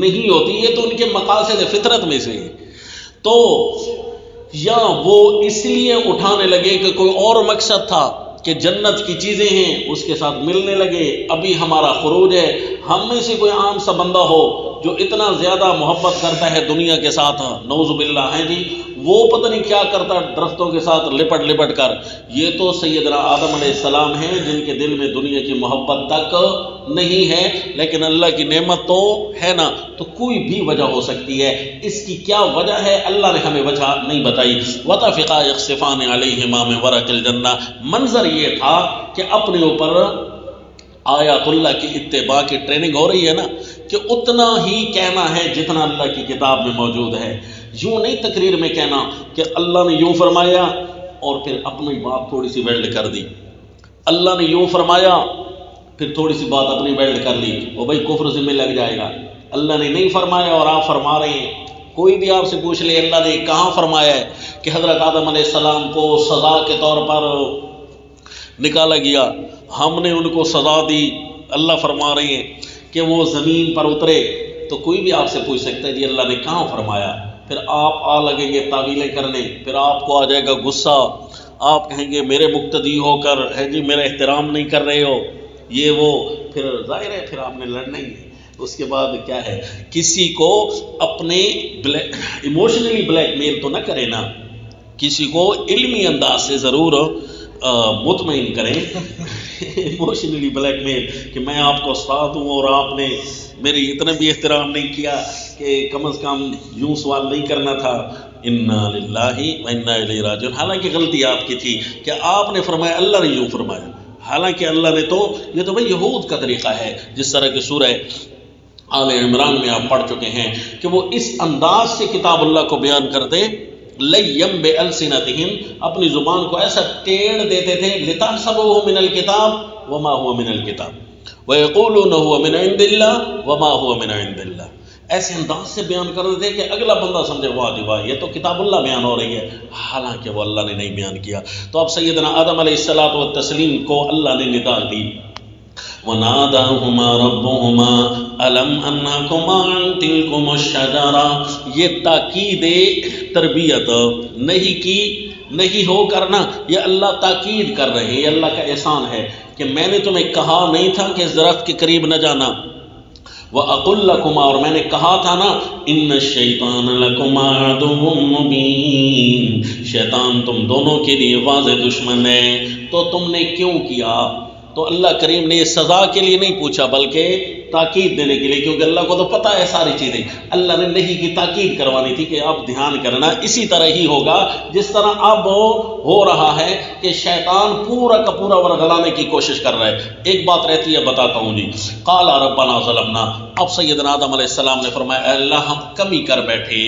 نہیں ہوتی، یہ تو ان کے مقاصد فطرت میں سے ہے، تو یا وہ اس لیے اٹھانے لگے کہ کوئی اور مقصد تھا کہ جنت کی چیزیں ہیں اس کے ساتھ ملنے لگے، ابھی ہمارا خروج ہے۔ ہم میں سے کوئی عام سا بندہ ہو جو اتنا زیادہ محبت کرتا ہے دنیا کے ساتھ، نعوذ باللہ ہے جی، وہ پتہ نہیں کیا کرتا درختوں کے ساتھ لپٹ کر۔ یہ تو سیدنا آدم علیہ السلام ہیں جن کے دل میں دنیا کی محبت تک نہیں ہے، لیکن اللہ کی نعمت تو ہے نا، تو کوئی بھی وجہ ہو سکتی ہے۔ اس کی کیا وجہ ہے اللہ نے ہمیں وجہ نہیں بتائی۔ وَطَفِقَا يَخْصِفَانِ عَلَيْهِمَا مِن وَرَقِ الْجَنَّةِ، منظر یہ تھا کہ اپنے اوپر آیات اللہ کی اتباع کی ٹریننگ ہو رہی ہے نا، کہ اتنا ہی کہنا ہے جتنا اللہ کی کتاب میں موجود ہے، یوں نہیں تقریر میں کہنا کہ اللہ نے یوں فرمایا اور پھر اپنی بات تھوڑی سی ویلڈ کر دی، اللہ نے یوں فرمایا پھر تھوڑی سی بات اپنی ویلڈ کر لی، وہ بھائی کفر ذمہ لگ جائے گا۔ اللہ نے نہیں فرمایا اور آپ فرما رہے ہیں۔ کوئی بھی آپ سے پوچھ لے اللہ نے کہاں فرمایا ہے کہ حضرت آدم علیہ السلام کو سزا کے طور پر نکالا گیا، ہم نے ان کو سزا دی، اللہ فرما رہے ہیں کہ وہ زمین پر اترے، تو کوئی بھی آپ سے پوچھ سکتا ہے جی اللہ نے کہاں فرمایا؟ پھر آپ لگیں گے تعویلیں کرنے، پھر آپ کو آ جائے گا غصہ، آپ کہیں گے میرے مقتدی ہو کر ہے جی میرا احترام نہیں کر رہے ہو، یہ وہ، پھر ظاہر ہے پھر آپ نے لڑنا ہی ہے۔ اس کے بعد کیا ہے، کسی کو اپنے ایموشنلی بلیک میل تو نہ کرے نا، کسی کو علمی انداز سے ضرور مطمئن کریں ایموشنلی بلیک میل کہ میں آپ کو استاد ہوں اور آپ نے میری اتنا بھی احترام نہیں کیا کہ کم از کم یوں سوال نہیں کرنا تھا۔ انا للہ و انا الیہ راجعون، حالانکہ غلطی آپ کی تھی کہ آپ نے فرمایا اللہ نے یوں فرمایا، حالانکہ اللہ نے تو، یہ تو بھائی یہود کا طریقہ ہے، جس طرح کہ سورہ آل عمران میں آپ پڑھ چکے ہیں کہ وہ اس انداز سے کتاب اللہ کو بیان کرتے، لیم بألسنتہم، اپنی زبان کو ایسا ٹیڑھ دیتے تھے، لتحسبوہ من الکتاب وما هو من الکتاب ویقولون هو من عند اللہ وما هو من عند اللہ، ایسے انداز سے بیان کر رہے تھے کہ اگلا بندہ سمجھے واہ جی واہ یہ تو کتاب اللہ بیان ہو رہی ہے، حالانکہ وہ اللہ نے نہیں بیان کیا۔ تو اب سیدنا آدم علیہ الصلوۃ والتسلیم کو اللہ نے ندا دی، وَنَادَاهُمَا رَبُّهُمَا أَلَمْ أَنْهَكُمَا عَنْ تِلْكُمُ الشَّجَرَةِ، یہ تاکید تربیت نہیں کی، نہیں ہو کرنا، یہ اللہ تاکید کر رہے ہیں، یہ اللہ کا احسان ہے کہ میں نے تمہیں کہا نہیں تھا کہ اس درخت کے قریب نہ جانا، وَأَقُلْ لَكُمَا، اور میں نے کہا تھا نا، إِنَّ الشَّيْطَانَ لَكُمَا عَدُوٌّ مُّبِينٌ، شیطان تم دونوں کے لیے واضح دشمن ہے۔ تو تم نے کیوں کیا؟ تو اللہ کریم نے یہ سزا کے لیے نہیں پوچھا بلکہ تاکید دینے کے لیے، کیونکہ اللہ کو تو پتہ ہے ساری چیزیں، اللہ نے نہیں کی تاکید کروانی تھی کہ آپ دھیان کرنا، اسی طرح ہی ہوگا جس طرح اب ہو رہا ہے کہ شیطان پورا کا پورا ورغلانے کی کوشش کر رہا ہے۔ ایک بات رہتی ہے بتاتا ہوں جی، قال ربنا ظلمنا، اب سیدنا آدم علیہ السلام نے فرمایا اے اللہ ہم کمی کر بیٹھے،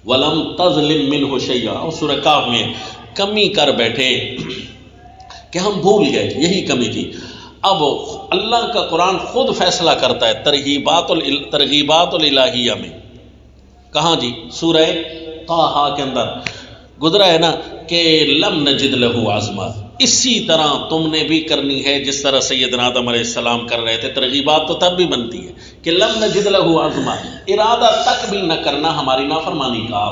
ولم تظلم منہ شیئا، اور سورہ کاف میں کمی کر بیٹھے کہ ہم بھول گئے، یہی کمی تھی۔ اب اللہ کا قرآن خود فیصلہ کرتا ہے ترغیبات الالہیہ میں، کہاں جی؟ سورہ طٰہٰ کے اندر گزرا ہے نا کہ لم نجد لہ عزما، اسی طرح تم نے بھی کرنی ہے جس طرح سیدنا آدم علیہ السلام کر رہے تھے۔ ترغیبات تو تب بھی بنتی ہے کہ لم نجد لہ عزما، ارادہ تک بھی نہ کرنا ہماری نافرمانی کا۔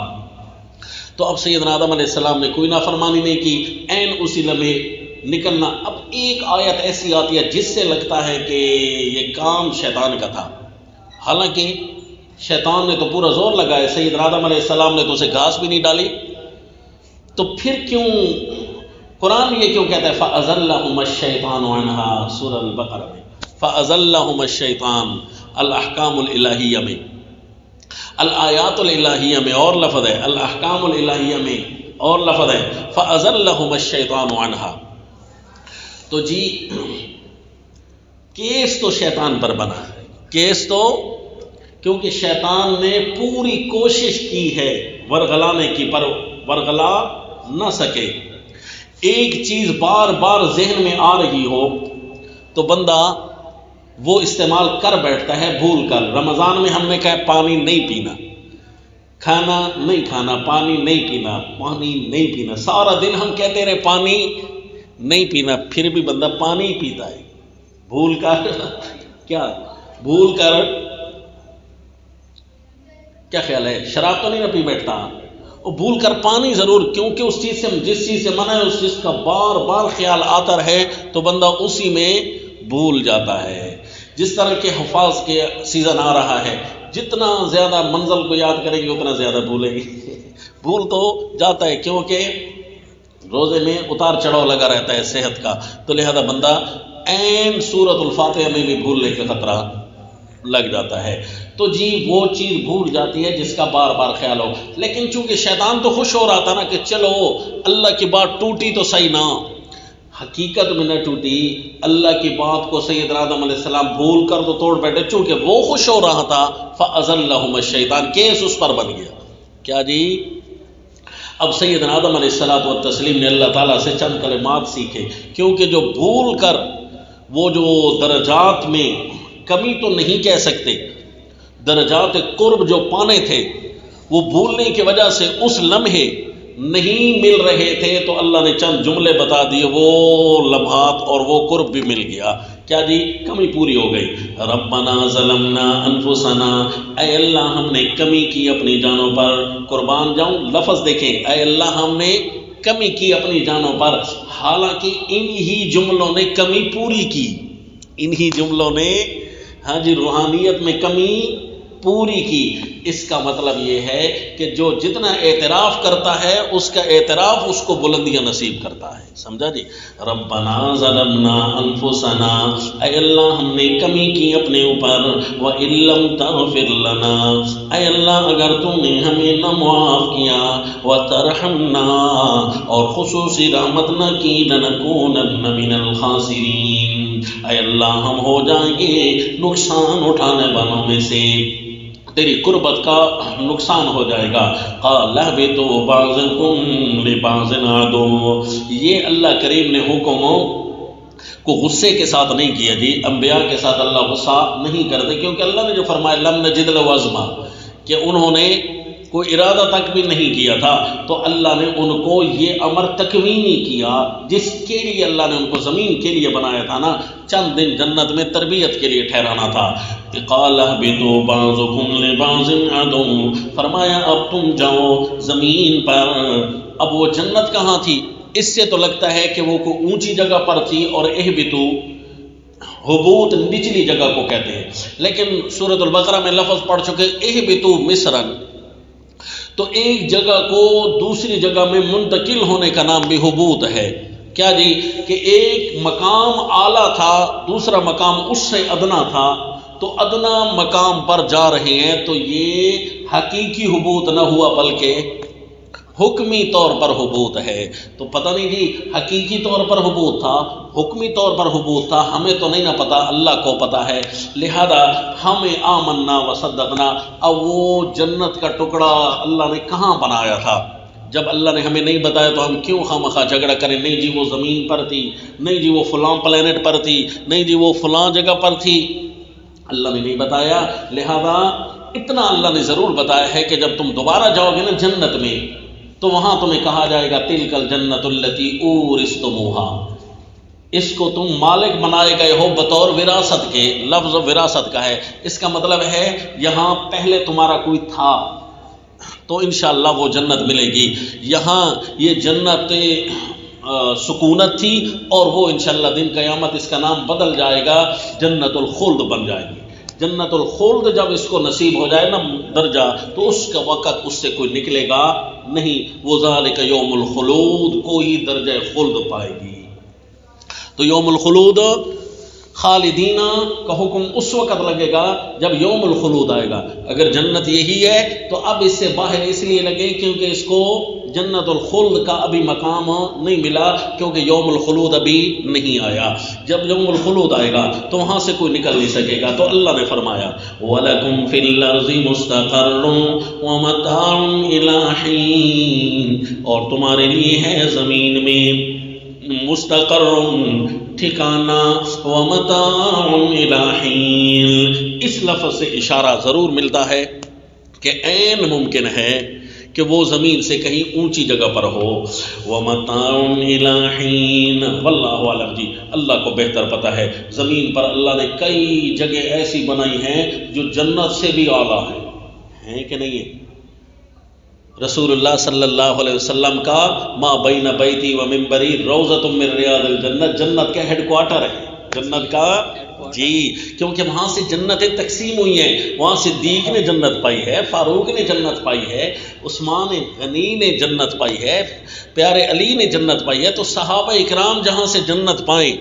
تو اب سیدنا آدم علیہ السلام نے کوئی نافرمانی نہیں کی، عین اسی لمحے نکلنا۔ اب ایک آیت ایسی آتی ہے جس سے لگتا ہے کہ یہ کام شیطان کا تھا، حالانکہ شیطان نے تو پورا زور لگایا، سیدنا آدم علیہ السلام نے تو اسے گھاس بھی نہیں ڈالی، تو پھر کیوں قرآن یہ کیوں کہتا ہے فَأَزَلَّهُمَا الشَّيْطَانُ عَنْهَا، سورہ البقرہ میں فَأَزَلَّهُمَا الشَّيْطَانُ، الْأَحْكَامُ الْإِلَٰهِيَّہ میں، الآیات الالہیہ میں اور لفظ ہے، الأحکام الالہیہ میں اور لفظ ہے، فَأَزَلَّهُمَا الشَّيْطَانُ عَنْهَا۔ تو جی کیس تو شیطان پر بنا، کیس تو کیونکہ شیطان نے پوری کوشش کی ہے ورغلانے کی، پر ورغلا نہ سکے۔ ایک چیز بار بار ذہن میں آ رہی ہو تو بندہ وہ استعمال کر بیٹھتا ہے بھول کر۔ رمضان میں ہم نے کہا پانی نہیں پینا، کھانا نہیں کھانا، پانی نہیں پینا، پانی نہیں پینا، سارا دن ہم کہتے رہے پانی نہیں پینا، پھر بھی بندہ پانی پیتا ہے بھول کر۔ کیا بھول کر؟ کیا خیال ہے شراب تو نہیں نہ پی بیٹھتا، اور بھول کر پانی ضرور، کیونکہ اس چیز سے جس چیز سے منع ہے اس چیز کا بار بار خیال آتا رہے تو بندہ اسی میں بھول جاتا ہے۔ جس طرح کے حفاظ کے سیزن آ رہا ہے، جتنا زیادہ منزل کو یاد کریں گے اتنا زیادہ بھولیں گے۔ بھول تو جاتا ہے کیونکہ روزے میں اتار چڑھاؤ لگا رہتا ہے صحت کا، تو لہذا بندہ عین سورۃ الفاتحہ میں بھی بھولنے کا خطرہ لگ جاتا ہے۔ تو جی وہ چیز بھول جاتی ہے جس کا بار بار خیال ہو، لیکن چونکہ شیطان تو خوش ہو رہا تھا نا کہ چلو اللہ کی بات ٹوٹی تو صحیح نا، حقیقت میں نہ ٹوٹی، اللہ کی بات کو سیدنا آدم علیہ السلام بھول کر تو توڑ بیٹھے، چونکہ وہ خوش ہو رہا تھا فَأَزَلَّهُمَا الشَّيْطَانُ، کیس اس پر بن گیا۔ کیا جی؟ اب سیدنا آدم علیہ الصلوۃ والتسلیم نے اللہ تعالیٰ سے چند کلمات سیکھے، کیونکہ جو بھول کر وہ جو درجات میں کمی تو نہیں کہہ سکتے، درجات قرب جو پانے تھے وہ بھولنے کی وجہ سے اس لمحے نہیں مل رہے تھے، تو اللہ نے چند جملے بتا دیے، وہ لمحات اور وہ قرب بھی مل گیا۔ کیا جی؟ کمی پوری ہو گئی۔ ربنا ظلمنا انفسنا، اے اللہ ہم نے کمی کی اپنی جانوں پر، قربان جاؤں لفظ دیکھیں، اے اللہ ہم نے کمی کی اپنی جانوں پر، حالانکہ انہی جملوں نے کمی پوری کی، انہی جملوں نے ہاں جی روحانیت میں کمی پوری کی۔ اس کا مطلب یہ ہے کہ جو جتنا اعتراف کرتا ہے اس کا اعتراف اس کو بلندیاں نصیب کرتا ہے، سمجھا جی؟ ربنا ظلمنا انفسنا، اے اللہ ہم نے کمی کی اپنے اوپر، وَإِن لَّمْ تَغْفِرْ لَنَا، اے اللہ اگر تم نے ہمیں نہ معاف کیا، وَتَرْحَمْنَا، اور خصوصی رحمت نہ کی، لَنَكُونَنَّ مِنَ الْخَاسِرِينَ، اے اللہ ہم ہو جائیں گے نقصان اٹھانے والوں میں سے، تیری قربت کا نقصان ہو جائے گا۔ قَالَ اهْبِطُوا بَعْضُكُمْ لِبَعْضٍ عَدُوٌّ، یہ اللہ کریم نے حکم کو غصے کے ساتھ نہیں کیا جی، انبیاء کے ساتھ اللہ غصہ نہیں کرتے، کیونکہ اللہ نے جو فرمایا لم نجد له عزما کہ انہوں نے کوئی ارادہ تک بھی نہیں کیا تھا، تو اللہ نے ان کو یہ امر تکوینی کیا جس کے لیے اللہ نے ان کو زمین کے لیے بنایا تھا نا، چند دن جنت میں تربیت کے لیے ٹھہرانا تھا۔ قال اهبطوا بعضكم لبعض عدو، فرمایا اب تم جاؤ زمین پر۔ اب وہ جنت کہاں تھی؟ اس سے تو لگتا ہے کہ وہ کوئی اونچی جگہ پر تھی، اور اہبطوا حبوط نچلی جگہ کو کہتے ہیں، لیکن سورۃ البقرہ میں لفظ پڑھ چکے اہبطوا مصرا، تو ایک جگہ کو دوسری جگہ میں منتقل ہونے کا نام بھی حبوط ہے۔ کیا جی کہ ایک مقام اعلیٰ تھا، دوسرا مقام اس سے ادنا تھا، تو ادنا مقام پر جا رہے ہیں، تو یہ حقیقی حبوط نہ ہوا بلکہ حکمی طور پر حبوط ہے۔ تو پتہ نہیں جی حقیقی طور پر حبوط تھا، حکمی طور پر حبوط تھا، ہمیں تو نہیں نہ پتہ، اللہ کو پتہ ہے، لہذا ہمیں آمنا وصدقنا۔ اب وہ جنت کا ٹکڑا اللہ نے کہاں بنایا تھا؟ جب اللہ نے ہمیں نہیں بتایا تو ہم کیوں خواہ جھگڑا کریں؟ نہیں جی وہ زمین پر تھی، نہیں جی وہ فلاں پلینٹ پر تھی، نہیں جی وہ فلاں جگہ پر تھی، اللہ نے نہیں بتایا۔ لہذا اتنا اللہ نے ضرور بتایا ہے کہ جب تم دوبارہ جاؤ گے نا جنت میں، تو وہاں تمہیں کہا جائے گا تلک الجنت التی اورثتموہا، اس کو تم مالک بنائے گئے ہو بطور وراثت کے۔ لفظ وراثت کا ہے، اس کا مطلب ہے یہاں پہلے تمہارا کوئی تھا تو انشاءاللہ وہ جنت ملے گی۔ یہاں یہ جنت سکونت تھی، اور وہ انشاءاللہ دن قیامت اس کا نام بدل جائے گا، جنت الخلد بن جائے گی۔ جنت الخلد جب اس کو نصیب ہو جائے نا درجہ، تو اس کا وقت اس سے کوئی نکلے گا نہیں۔ وذالک یوم الخلود، کوئی درجہ خلد پائے گی۔ تو یوم الخلود خالدینہ کا حکم اس وقت لگے گا جب یوم الخلود آئے گا۔ اگر جنت یہی ہے تو اب اس سے باہر اس لیے لگے کیونکہ اس کو جنت الخلد کا ابھی مقام نہیں ملا، کیونکہ یوم الخلود ابھی نہیں آیا۔ جب یوم الخلود آئے گا تو وہاں سے کوئی نکل نہیں سکے گا۔ تو اللہ نے فرمایا وَلَكُمْ فِي الْأَرْضِ مُسْتَقَرٌّ وَمَتَاعٌ إِلَىٰ حِينٍ، اور تمہارے لیے ہے زمین میں مستقر ٹھکانہ، وَمَتَاعٌ إِلَىٰ حِينٍ، اس لفظ سے اشارہ ضرور ملتا ہے کہ عین ممکن ہے کہ وہ زمین سے کہیں اونچی جگہ پر ہو۔ وَمَتَاعٌ إِلَىٰ حِينٍ، واللہ عالم جی اللہ کو بہتر پتہ ہے۔ زمین پر اللہ نے کئی جگہ ایسی بنائی ہیں جو جنت سے بھی اعلیٰ ہیں کہ نہیں ہے؟ رسول اللہ صلی اللہ علیہ وسلم کا ما بین بیتی و منبری روضۃ من ریاض الجنہ، جنت کا ہیڈ کوارٹر ہے، جنت کا جی، کیونکہ وہاں سے جنتیں تقسیم ہوئی ہیں۔ وہاں صدیق نے جنت پائی ہے، فاروق نے جنت پائی ہے، عثمان غنی نے جنت پائی ہے، پیارے علی نے جنت پائی ہے۔ تو صحابہ اکرام جہاں سے جنت پائیں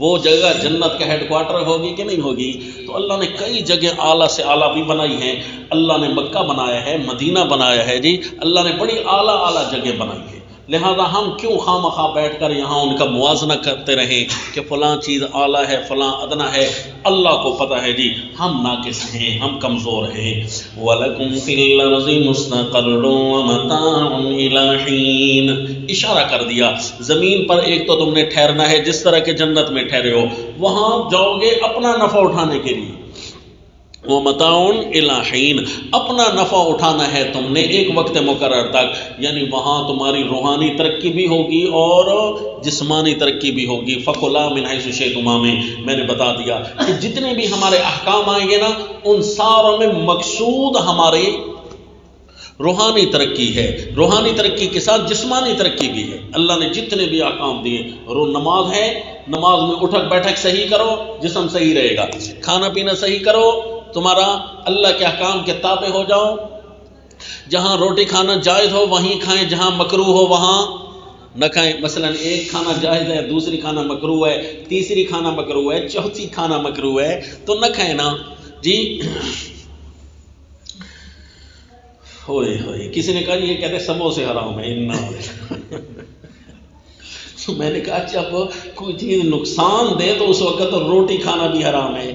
وہ جگہ جنت کا ہیڈ کوارٹر ہوگی کہ نہیں ہوگی؟ تو اللہ نے کئی جگہ اعلیٰ سے اعلیٰ بھی بنائی ہیں۔ اللہ نے مکہ بنایا ہے، مدینہ بنایا ہے جی، اللہ نے بڑی اعلیٰ جگہ بنائی ہے۔ لہذا ہم کیوں خواہ بیٹھ کر یہاں ان کا موازنہ کرتے رہیں کہ فلاں چیز اعلیٰ ہے فلاں ادنا ہے؟ اللہ کو پتہ ہے جی ہم ناقص ہیں، ہم کمزور ہیں۔ وَلَكُمْ فِي الْأَرْضِ مُسْتَقَرٌّ وَمَتَاعٌ إِلَىٰ حِينٍ، اشارہ کر دیا زمین پر ایک تو تم نے ٹھہرنا ہے جس طرح کہ جنت میں ٹھہرے ہو، وہاں جاؤ گے اپنا نفع اٹھانے کے لیے۔ وَمَتَاعٌ إِلَىٰ حِينٍ، اپنا نفع اٹھانا ہے تم نے ایک وقت مقرر تک، یعنی وہاں تمہاری روحانی ترقی بھی ہوگی اور جسمانی ترقی بھی ہوگی۔ فَكُلَا مِنْ حَيْثُ شِئْتُمَا میں نے بتا دیا کہ جتنے بھی ہمارے احکام آئیں گے نا ان ساروں میں مقصود ہمارے روحانی ترقی ہے، روحانی ترقی کے ساتھ جسمانی ترقی بھی ہے۔ اللہ نے جتنے بھی احکام دیے، نماز ہے، نماز میں اٹھک بیٹھک صحیح کرو جسم صحیح رہے گا، کھانا پینا صحیح کرو تمہارا اللہ کے احکام کے تابع ہو جاؤ، جہاں روٹی کھانا جائز ہو وہیں کھائیں، جہاں مکروہ ہو وہاں نہ کھائیں۔ مثلا ایک کھانا جائز ہے، دوسری کھانا مکروہ ہے، تیسری کھانا مکروہ ہے، چوتھی کھانا مکروہ ہے، تو نہ کھائیں نا جی۔ ہوئے ہوئے کسی نے کہا یہ کہتے سموسے حرام ہے، میں نے کہا جب کوئی چیز نقصان دے تو اس وقت تو روٹی کھانا بھی حرام ہے،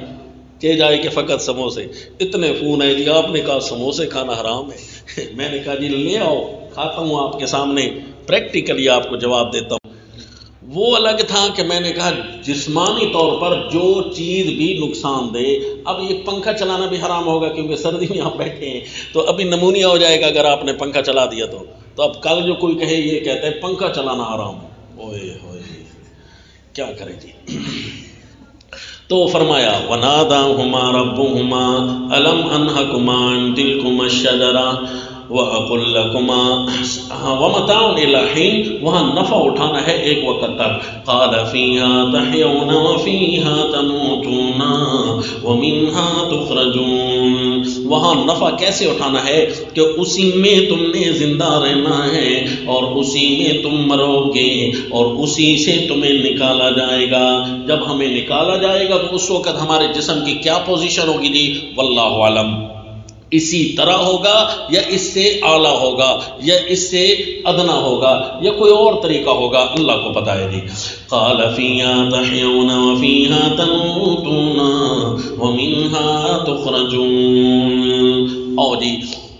کہ جائے کہ فقط سموسے۔ اتنے فون ہے جی آپ نے کہا سموسے کھانا حرام ہے، میں نے کہا جی لے آؤ کھاتا ہوں آپ کے سامنے، پریکٹیکلی آپ کو جواب دیتا ہوں۔ وہ الگ تھا کہ میں نے کہا جسمانی طور پر جو چیز بھی نقصان دے. اب یہ پنکھا چلانا بھی حرام ہوگا کیونکہ سردی میں آپ بیٹھے ہیں تو ابھی نمونیا ہو جائے گا اگر آپ نے پنکھا چلا دیا تو اب کل جو کوئی کہے یہ کہتا ہے پنکھا چلانا حرام ہے، اوئے ہوئے کیا کرے جی. تو فرمایا وَنَادَاهُمَا رَبُّهُمَا أَلَمْ أَنْهَكُمَا عَنْ تِلْكُمَا الشَّجَرَةِ وَأَقُلْ لَكُمَا وَمَتَاعٌ إِلَىٰ حِينٍ. وہاں نفع اٹھانا ہے ایک وقت تک. قَالَ فِيهَا تَحْيَوْنَ وَفِيهَا تَمُوتُونَ وَمِنْهَا تُخْرَجُونَ. وہاں نفع کیسے اٹھانا ہے کہ اسی میں تم نے زندہ رہنا ہے اور اسی میں تم مرو گے اور اسی سے تمہیں نکالا جائے گا. جب ہمیں نکالا جائے گا تو اس وقت ہمارے جسم کی کیا پوزیشن ہوگی جی؟ واللہ عالم. اسی طرح ہوگا یا اس سے اعلیٰ ہوگا یا اس سے ادنا ہوگا یا کوئی اور طریقہ ہوگا، اللہ کو پتہ ہے جی. قال فیہا تحیون وفیہا تموتون ومنہا تخرجون. اور جی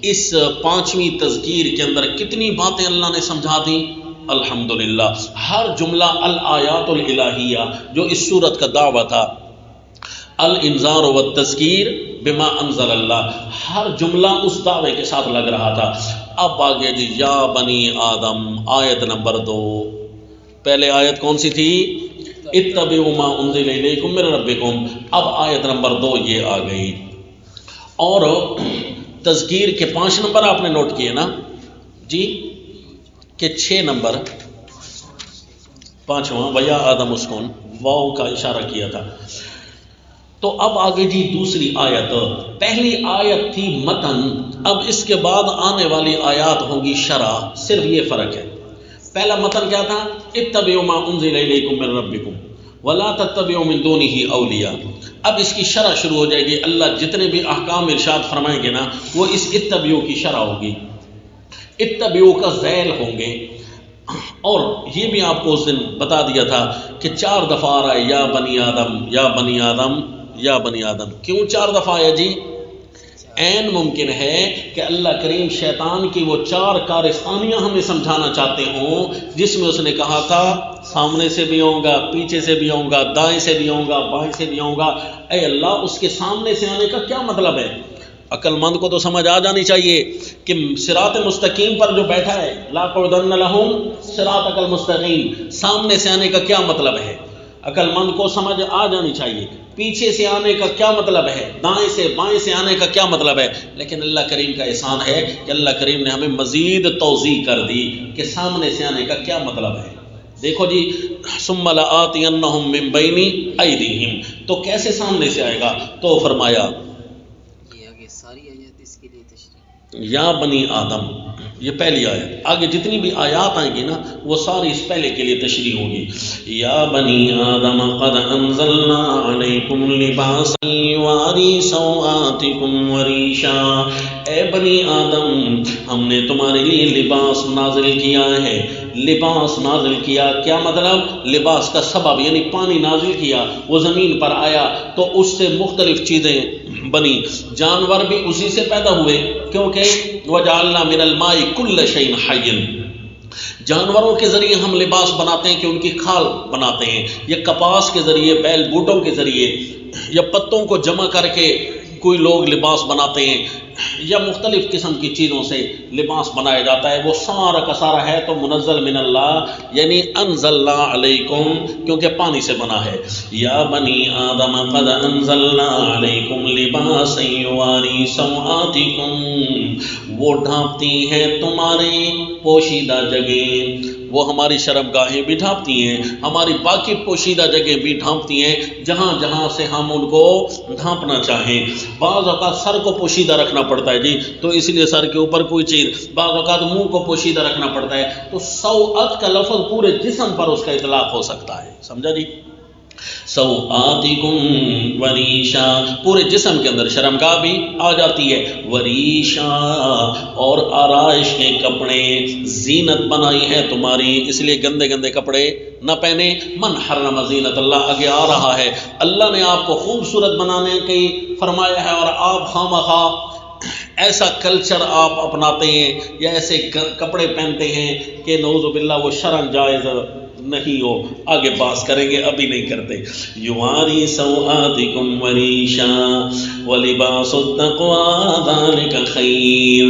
اس 5ویں تذکیر کے اندر کتنی باتیں اللہ نے سمجھا دی. الحمدللہ ہر جملہ الآیات الالہیہ جو اس سورت کا دعویٰ تھا، الانذار والتذکیر بما انزل اللہ، ہر جملہ اس دعوے کے ساتھ لگ رہا تھا. اب آگے جی یا بنی آدم آیت نمبر 2. پہلے آیت کون سی تھی؟ اتبعوا ما انزل الیکم من ربکم. اب آیت نمبر 2 یہ آ گئی. اور تذکیر کے 5 نمبر آپ نے نوٹ کیے نا جی، کہ 6 نمبر 5واں ویا آدم اسکون واو کا اشارہ کیا تھا. تو اب آگے جی دوسری آیت. پہلی آیت تھی متن، اب اس کے بعد آنے والی آیات ہوں گی شرح. صرف یہ فرق ہے، پہلا متن کیا تھا؟ اتبعوا ما انزل الیکم من ربکم ولا تتبعوا من دونہ اولیاء. اب اس کی شرح شروع ہو جائے گی. اللہ جتنے بھی احکام ارشاد فرمائیں گے نا وہ اس اتبعوا کی شرح ہوگی، اتبعوا کا ذیل ہوں گے. اور یہ بھی آپ کو اس دن بتا دیا تھا کہ 4 دفعہ آ رہا ہے یا بنی آدم یا بنی آدم یا بنی آدم. کیوں 4 دفعہ آیا جی؟ عین ممکن ہے کہ اللہ کریم شیطان کی وہ 4 کارستانیاں ہمیں سمجھانا چاہتے ہوں جس میں اس نے کہا تھا سامنے سے بھی آؤں گا، پیچھے سے بھی آؤں گا، دائیں سے بھی آؤں گا، بائیں سے بھی آؤں گا. اے اللہ اس کے سامنے سے آنے کا کیا مطلب ہے؟ عقل مند کو تو سمجھ آ جانی چاہیے کہ صراط مستقیم پر جو بیٹھا ہے لاقعدن لہم صراطک المستقیم، سامنے سے آنے کا کیا مطلب ہے؟ عقل مند کو سمجھ آ جانی چاہیے. پیچھے سے آنے کا کیا مطلب ہے؟ دائیں سے بائیں سے آنے کا کیا مطلب ہے؟ لیکن اللہ کریم کا احسان ہے کہ اللہ کریم نے ہمیں مزید توضیح کر دی کہ سامنے سے آنے کا کیا مطلب ہے. دیکھو جی ثم لآتینہم من بین ایدیہم، تو کیسے سامنے سے آئے گا؟ تو فرمایا یا بنی آدم، یہ پہلی آیت. آگے جتنی بھی آیات آئیں گی نا وہ ساری اس پہلے کے لیے تشریح ہوگی. یا بنی آدم قد انزلنا علیکم لباسا یواری سوآتکم وریشا. اے بنی آدم ہم نے تمہارے لیے لباس نازل کیا ہے. لباس نازل کیا کیا مطلب؟ لباس کا سبب یعنی پانی نازل کیا، وہ زمین پر آیا تو اس سے مختلف چیزیں بنی. جانور بھی اسی سے پیدا ہوئے کیونکہ وجعلنا من الماء کل شیء حی. جانوروں کے ذریعے ہم لباس بناتے ہیں کہ ان کی کھال بناتے ہیں، یا کپاس کے ذریعے، بیل بوٹوں کے ذریعے، یا پتوں کو جمع کر کے کوئی لوگ لباس بناتے ہیں، یا مختلف قسم کی چیزوں سے لباس بنایا جاتا ہے. وہ سارا کا سارا ہے تو منزل من اللہ، یعنی انزلنا علیکم کیونکہ پانی سے بنا ہے. یا بنی آدم قد انزلنا علیکم لباسا یواری سوآتکم، وہ ڈھانپتی ہیں تمہاری پوشیدہ جگہیں. وہ ہماری شرمگاہیں بھی ڈھانپتی ہیں، ہماری باقی پوشیدہ جگہ بھی ڈھانپتی ہیں جہاں جہاں سے ہم ان کو ڈھانپنا چاہیں. بعض اوقات سر کو پوشیدہ رکھنا پڑتا ہے جی، تو اس لیے سر کے اوپر کوئی چیز، بعض اوقات منہ کو پوشیدہ رکھنا پڑتا ہے. تو سوعت کا لفظ پورے جسم پر اس کا اطلاق ہو سکتا ہے، سمجھا جی؟ سوآتکم وریشا، پورے جسم کے اندر شرمگاہ بھی آ جاتی ہے. وریشا، اور آرائش کے کپڑے، زینت بنائی ہے تمہاری، اس لیے گندے گندے کپڑے نہ پہنے. من حرم زینت اللہ، آگے آ رہا ہے. اللہ نے آپ کو خوبصورت بنانے کی فرمایا ہے اور آپ خواہ ایسا کلچر آپ اپناتے ہیں یا ایسے کپڑے پہنتے ہیں کہ نعوذ باللہ وہ شرعن جائز نہیں ہو، آگے بحث کریں گے، ابھی نہیں کرتے. یواری سوآتکم وریشا ولباس التقوی ذالک خیر.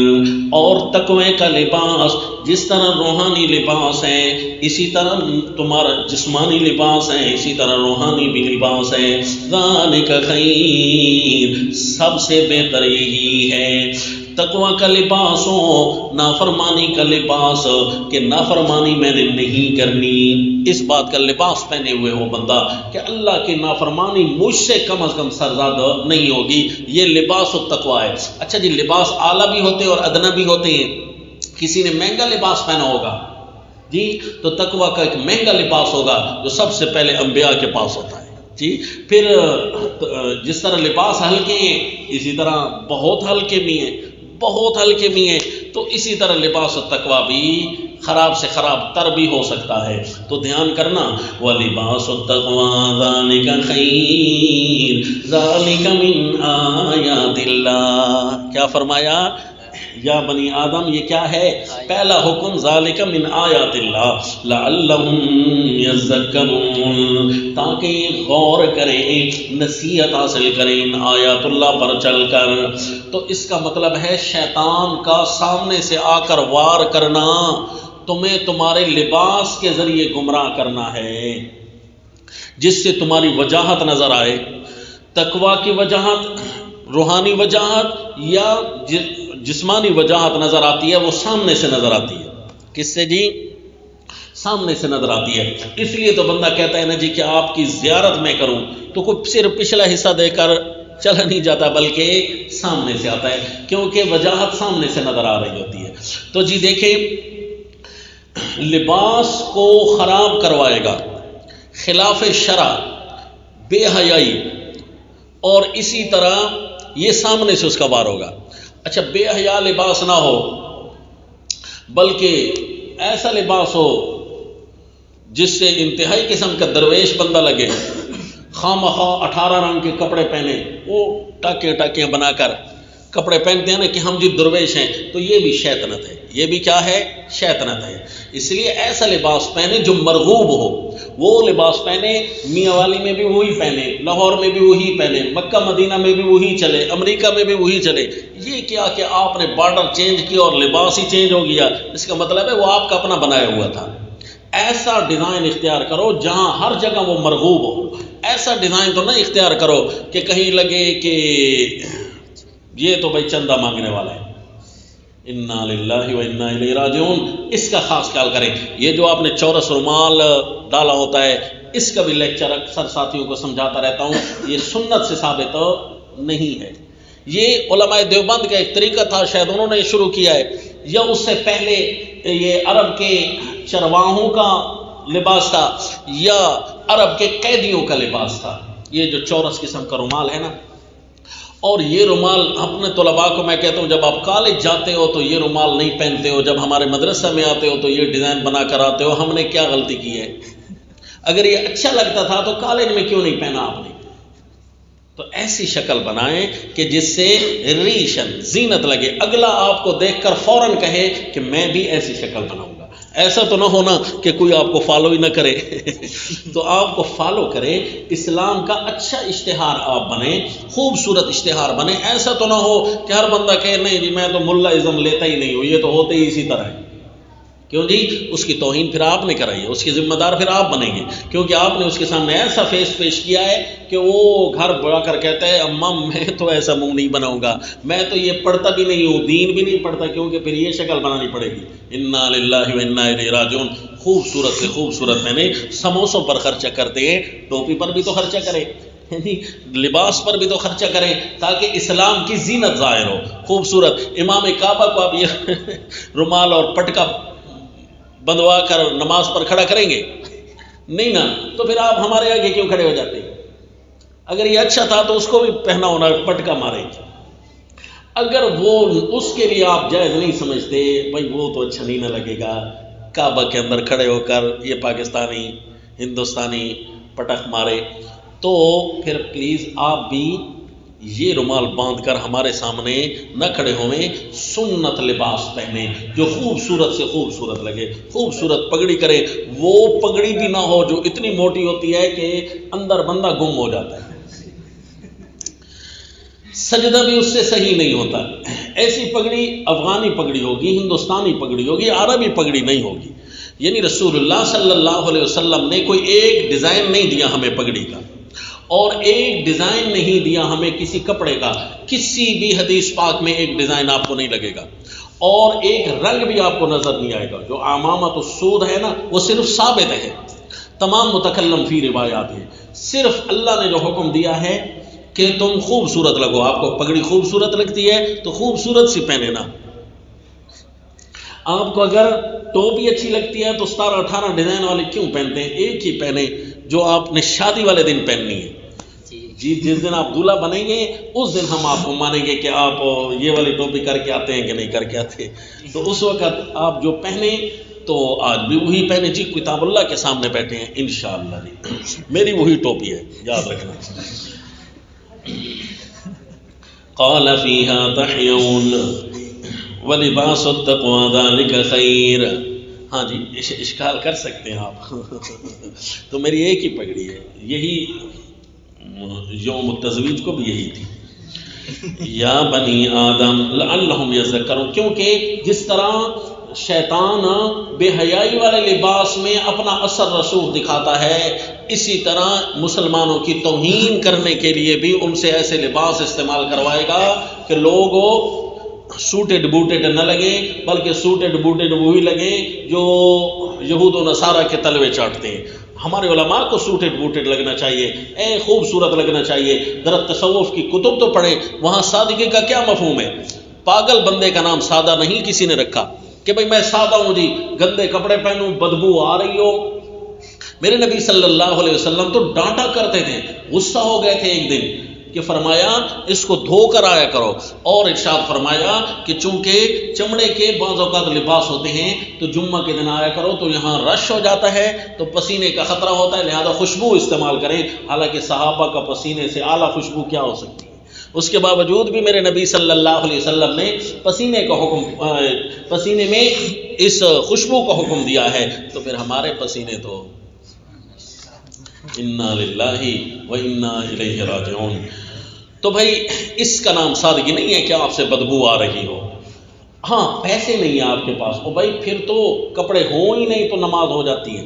اور تقوی کا لباس جس طرح روحانی لباس ہے اسی طرح تمہارا جسمانی لباس ہے، اسی طرح روحانی بھی لباس ہے. ذالک خیر، سب سے بہتر یہی ہے. تقوی کا لباس ہو، نافرمانی کا لباس کہ نافرمانی میں نے نہیں کرنی، اس بات کا لباس پہنے ہوئے ہو بندہ کہ اللہ کی نافرمانی مجھ سے کم از کم سرزاد نہیں ہوگی. یہ لباس التقوی ہے. اچھا جی، لباس اعلیٰ بھی ہوتے ہیں اور ادنا بھی ہوتے ہیں. کسی نے مہنگا لباس پہنا ہوگا جی، تو تقوی کا ایک مہنگا لباس ہوگا جو سب سے پہلے انبیاء کے پاس ہوتا ہے جی. پھر جس طرح لباس ہلکے ہیں اسی طرح بہت ہلکے بھی ہیں، بہت ہلکے بھی ہیں، تو اسی طرح لباس التقوی بھی خراب سے خراب تر بھی ہو سکتا ہے. تو دھیان کرنا، وَلِبَاسُ التَّقْوَىٰ ذَلِكَ خَيْرٌ ذَلِكَ مِنْ آیَاتِ اللَّهِ. کیا فرمایا؟ یا بنی آدم، یہ کیا ہے؟ پہلا حکم ذالک من آیات اللہ لعلہم یذکرون، تاکہ یہ غور کریں، نصیحت حاصل کریں ان آیات اللہ پر چل کر. تو اس کا مطلب ہے شیطان کا سامنے سے آ کر وار کرنا، تمہیں تمہارے لباس کے ذریعے گمراہ کرنا ہے جس سے تمہاری وجاہت نظر آئے. تقوی کی وجاہت، روحانی وجاہت یا جسمانی وجاہت نظر آتی ہے، وہ سامنے سے نظر آتی ہے. کس سے جی؟ سامنے سے نظر آتی ہے. اس لیے تو بندہ کہتا ہے نا جی کہ آپ کی زیارت میں کروں تو کوئی صرف پچھلا حصہ دے کر چلا نہیں جاتا بلکہ سامنے سے آتا ہے، کیونکہ وجاہت سامنے سے نظر آ رہی ہوتی ہے. تو جی دیکھیں، لباس کو خراب کروائے گا خلاف شرع، بے حیائی، اور اسی طرح یہ سامنے سے اس کا وار ہوگا. اچھا، بے حیا لباس نہ ہو بلکہ ایسا لباس ہو جس سے انتہائی قسم کا درویش بندہ لگے، خواہ مخواہ 18 رنگ کے کپڑے پہنے، وہ ٹاکیاں بنا کر کپڑے پہنتے ہیں نا کہ ہم جی درویش ہیں، تو یہ بھی شیطنت ہے. یہ بھی کیا ہے؟ شیطنت ہے. اس لیے ایسا لباس پہنے جو مرغوب ہو. وہ لباس پہنے، میاں والی میں بھی وہی پہنے، لاہور میں بھی وہی پہنے، مکہ مدینہ میں بھی وہی چلے، امریکہ میں بھی وہی چلے. یہ کیا کہ آپ نے بارڈر چینج کیا اور لباس ہی چینج ہو گیا، اس کا مطلب ہے وہ آپ کا اپنا بنایا ہوا تھا. ایسا ڈیزائن اختیار کرو جہاں ہر جگہ وہ مرغوب ہو. ایسا ڈیزائن تو نہ اختیار کرو کہ کہیں لگے کہ یہ تو بھائی چندہ مانگنے والا ہے. انا للہ و انا الیہ راجعون. اس کا خاص خیال کریں. یہ جو آپ نے چورس رومال ڈالا ہوتا ہے، اس کا بھی لیکچر اکثر ساتھیوں کو سمجھاتا رہتا ہوں، یہ سنت سے ثابت نہیں ہے. یہ علماء دیوبند کا ایک طریقہ تھا، شاید انہوں نے شروع کیا ہے، یا اس سے پہلے یہ عرب کے چرواہوں کا لباس تھا یا عرب کے قیدیوں کا لباس تھا. یہ جو چورس قسم کا رومال ہے نا، اور یہ رومال اپنے طلباء کو میں کہتا ہوں جب آپ کالج جاتے ہو تو یہ رومال نہیں پہنتے ہو، جب ہمارے مدرسہ میں آتے ہو تو یہ ڈیزائن بنا کر آتے ہو. ہم نے کیا غلطی کی ہے؟ اگر یہ اچھا لگتا تھا تو کالج میں کیوں نہیں پہنا آپ نے؟ تو ایسی شکل بنائیں کہ جس سے ریشن زینت لگے، اگلا آپ کو دیکھ کر فوراً کہے کہ میں بھی ایسی شکل بناؤں گا. ایسا تو نہ ہونا کہ کوئی آپ کو فالو ہی نہ کرے تو آپ کو فالو کرے. اسلام کا اچھا اشتہار آپ بنیں، خوبصورت اشتہار بنے. ایسا تو نہ ہو کہ ہر بندہ کہے نہیں جی میں تو ملا ازم لیتا ہی نہیں ہوں، یہ تو ہوتے ہی اسی طرح ہے. کیوں جی؟ اس کی توہین پھر آپ نے کرائی ہے، اس کے ذمہ دار پھر آپ بنیں گے، کیونکہ آپ نے اس کے سامنے ایسا فیس پیش کیا ہے کہ وہ گھر بڑا کر کہتا ہے اماں میں تو ایسا منہ نہیں بناؤں گا، میں تو یہ پڑھتا بھی نہیں ہوں، دین بھی نہیں پڑھتا، کیونکہ پھر یہ شکل بنانی پڑے گی. انا للہ و انا الیہ راجعون. خوبصورت سے خوبصورت میں نے سموسوں پر خرچہ کرتے ہیں، ٹوپی پر بھی تو خرچہ کریں، لباس پر بھی تو خرچہ کریں تاکہ اسلام کی زینت ظاہر ہو. خوبصورت امام کعبہ کو آپ یہ رومال اور پٹکا بندوا کر نماز پر کھڑا کریں گے؟ نہیں نا. تو پھر آپ ہمارے آگے کیوں کھڑے ہو جاتے ہیں؟ اگر یہ اچھا تھا تو اس کو بھی پہنا ہونا، پٹکا مارے. اگر وہ اس کے لیے آپ جائز نہیں سمجھتے، بھائی وہ تو اچھا نہیں نہ لگے گا، کعبہ کے اندر کھڑے ہو کر یہ پاکستانی ہندوستانی پٹخ مارے، تو پھر پلیز آپ بھی یہ رومال باندھ کر ہمارے سامنے نہ کھڑے ہوئیں، سنت لباس پہنے جو خوبصورت سے خوبصورت لگے، خوبصورت پگڑی کرے، وہ پگڑی بھی نہ ہو جو اتنی موٹی ہوتی ہے کہ اندر بندہ گم ہو جاتا ہے، سجدہ بھی اس سے صحیح نہیں ہوتا، ایسی پگڑی افغانی پگڑی ہوگی، ہندوستانی پگڑی ہوگی، عربی پگڑی نہیں ہوگی۔ یعنی رسول اللہ صلی اللہ علیہ وسلم نے کوئی ایک ڈیزائن نہیں دیا ہمیں پگڑی کا، اور ایک ڈیزائن نہیں دیا ہمیں کسی کپڑے کا، کسی بھی حدیث پاک میں ایک ڈیزائن آپ کو نہیں لگے گا، اور ایک رنگ بھی آپ کو نظر نہیں آئے گا۔ جو عمامۃ السود ہے نا، وہ صرف ثابت ہے، تمام متکلم فی روایات ہے، صرف اللہ نے جو حکم دیا ہے کہ تم خوبصورت لگو، آپ کو پگڑی خوبصورت لگتی ہے تو خوبصورت سی پہنے نا، آپ کو اگر ٹوپی اچھی لگتی ہے تو 17-18 ڈیزائن والے کیوں پہنتے ہیں؟ ایک ہی پہنے جو آپ نے شادی والے دن پہننی ہے۔ جی جس دن آپ دولہا بنیں گے اس دن ہم آپ کو مانیں گے کہ آپ یہ والی ٹوپی کر کے آتے ہیں کہ نہیں کر کے آتے، تو اس وقت آپ جو پہنے تو آج بھی وہی پہنے، جی کتاب اللہ کے سامنے بیٹھے ہیں انشاءاللہ، جی میری وہی ٹوپی ہے، یاد رکھنا۔ قال فیہا تحیون وَلِبَاسُ التَّقْوَىٰ ذَلِكَ خَيْرٌ۔ ہاں جی اشکال کر سکتے ہیں آپ تو میری ایک ہی پگڑی ہے، یہی یوم التزویج کو بھی یہی تھی، یا بنی آدم لعلہم یذکرون، کیونکہ جس طرح شیطان بے حیائی والے لباس میں اپنا اثر رسوخ دکھاتا ہے، اسی طرح مسلمانوں کی توہین کرنے کے لیے بھی ان سے ایسے لباس استعمال کروائے گا کہ لوگ سوٹڈ بوٹڈ نہ لگیں، بلکہ سوٹڈ بوٹڈ وہی لگیں جو یہود و نصارہ کے تلوے چاٹتے ہیں۔ ہمارے علماء کو سوٹڈ بوٹڈ لگنا چاہیے، خوبصورت لگنا چاہیے۔ ذرا تصوف کی کتب تو پڑھیں، وہاں سادگی کا کیا مفہوم ہے؟ پاگل بندے کا نام سادہ نہیں کسی نے رکھا کہ بھئی میں سادہ ہوں جی، گندے کپڑے پہنوں، بدبو آ رہی ہو۔ میرے نبی صلی اللہ علیہ وسلم تو ڈانٹا کرتے تھے، غصہ ہو گئے تھے ایک دن کہ فرمایا اس کو دھو کر آیا کرو، اور ارشاد فرمایا کہ چونکہ چمڑے کے بعض اوقات لباس ہوتے ہیں تو جمعہ کے دن آیا کرو تو یہاں رش ہو جاتا ہے تو پسینے کا خطرہ ہوتا ہے، لہذا خوشبو استعمال کریں۔ حالانکہ صحابہ کا پسینے سے اعلیٰ خوشبو کیا ہو سکتی ہے؟ اس کے باوجود بھی میرے نبی صلی اللہ علیہ وسلم نے پسینے میں اس خوشبو کا حکم دیا ہے، تو پھر ہمارے پسینے تو انا للہ و انا الیہ راجعون۔ تو بھائی اس کا نام سادگی نہیں ہے کہ آپ سے بدبو آ رہی ہو۔ ہاں پیسے نہیں ہیں آپ کے پاس، او بھائی پھر تو کپڑے ہوں ہی نہیں تو نماز ہو جاتی ہے،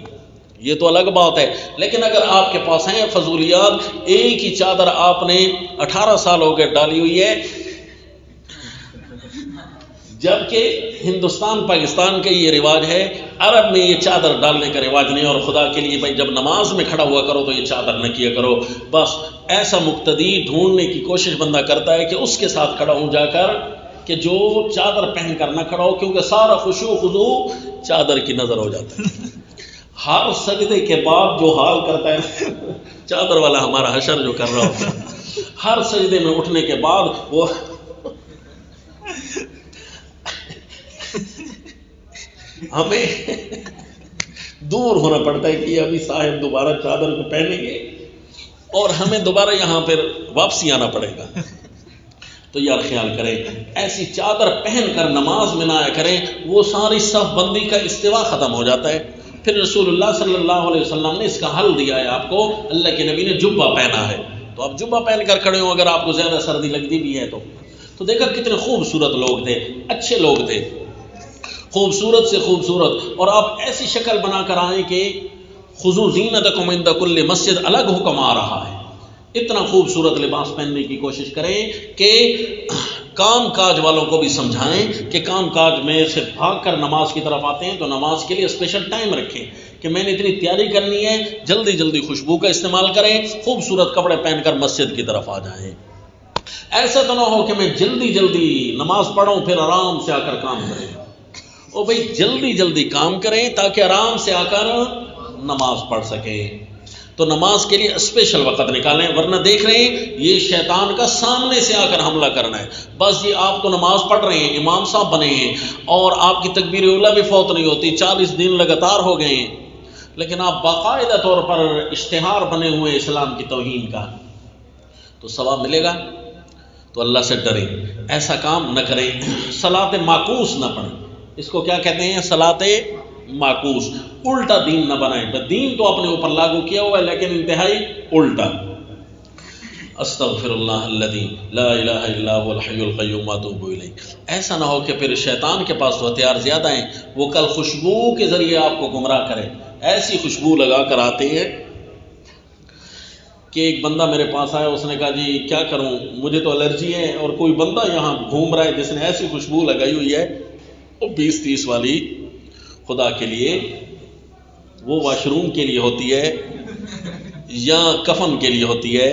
یہ تو الگ بات ہے۔ لیکن اگر آپ کے پاس ہیں فضولیات، ایک ہی چادر آپ نے 18 سال ہو گئے ڈالی ہوئی ہے، جبکہ ہندوستان پاکستان کا یہ رواج ہے، عرب میں یہ چادر ڈالنے کا رواج نہیں، اور خدا کے لیے بھائی جب نماز میں کھڑا ہوا کرو تو یہ چادر نہ کیا کرو۔ بس ایسا مقتدی ڈھونڈنے کی کوشش بندہ کرتا ہے کہ اس کے ساتھ کھڑا ہوں جا کر کہ جو چادر پہن کر نہ کھڑا ہو، کیونکہ سارا خشوع خضوع چادر کی نظر ہو جاتا ہے۔ ہر سجدے کے بعد جو حال کرتا ہے چادر والا ہمارا حشر جو کر رہا ہوتا ہے، ہر سجدے میں اٹھنے کے بعد وہ ہمیں دور ہونا پڑتا ہے کہ ابھی صاحب دوبارہ چادر کو پہنیں گے اور ہمیں دوبارہ یہاں پھر واپسی آنا پڑے گا۔ تو یار خیال کریں، ایسی چادر پہن کر نماز میں نہ آیا کریں، وہ ساری صف بندی کا استوا ختم ہو جاتا ہے۔ پھر رسول اللہ صلی اللہ علیہ وسلم نے اس کا حل دیا ہے آپ کو، اللہ کے نبی نے جبہ پہنا ہے، تو آپ جبہ پہن کر کھڑے ہوں اگر آپ کو زیادہ سردی لگتی بھی ہے تو دیکھا کتنے خوبصورت لوگ تھے، اچھے لوگ تھے، خوبصورت سے خوبصورت، اور آپ ایسی شکل بنا کر آئیں کہ خذو زینتکم عند کل مسجد، الگ حکم آ رہا ہے، اتنا خوبصورت لباس پہننے کی کوشش کریں کہ کام کاج والوں کو بھی سمجھائیں کہ کام کاج میں سے بھاگ کر نماز کی طرف آتے ہیں تو نماز کے لیے اسپیشل ٹائم رکھیں کہ میں نے اتنی تیاری کرنی ہے، جلدی جلدی خوشبو کا استعمال کریں، خوبصورت کپڑے پہن کر مسجد کی طرف آ جائیں۔ ایسا تو نہ ہو کہ میں جلدی جلدی نماز پڑھوں پھر آرام سے آ کر کام کریں۔ او بھائی جلدی جلدی کام کریں تاکہ آرام سے آ کر نماز پڑھ سکیں، تو نماز کے لیے اسپیشل وقت نکالیں، ورنہ دیکھ رہے ہیں یہ شیطان کا سامنے سے آ کر حملہ کرنا ہے۔ بس یہ آپ تو نماز پڑھ رہے ہیں، امام صاحب بنے ہیں اور آپ کی تکبیر اولیٰ بھی فوت نہیں ہوتی، 40 دن لگاتار ہو گئے ہیں، لیکن آپ باقاعدہ طور پر اشتہار بنے ہوئے اسلام کی توہین کا، تو ثواب ملے گا؟ تو اللہ سے ڈریں، ایسا کام نہ کریں، صلاۃ معکوس نہ پڑھیں۔ اس کو کیا کہتے ہیں؟ صلاۃ معکوس، الٹا دین نہ بنائیں۔ دین تو اپنے اوپر لاگو کیا ہوا ہے لیکن انتہائی الٹا۔ استغفر اللہ الذی لا الہ الا هو الحی القیوم واتوب الیہ۔ ایسا نہ ہو کہ پھر شیطان کے پاس تو ہتھیار زیادہ ہیں، وہ کل خوشبو کے ذریعے آپ کو گمراہ کرے۔ ایسی خوشبو لگا کر آتے ہیں کہ ایک بندہ میرے پاس آیا، اس نے کہا جی کیا کروں، مجھے تو الرجی ہے، اور کوئی بندہ یہاں گھوم رہا ہے جس نے ایسی خوشبو لگائی ہوئی ہے، وہ 20-30 والی، خدا کے لیے وہ واش روم کے لیے ہوتی ہے یا کفن کے لیے ہوتی ہے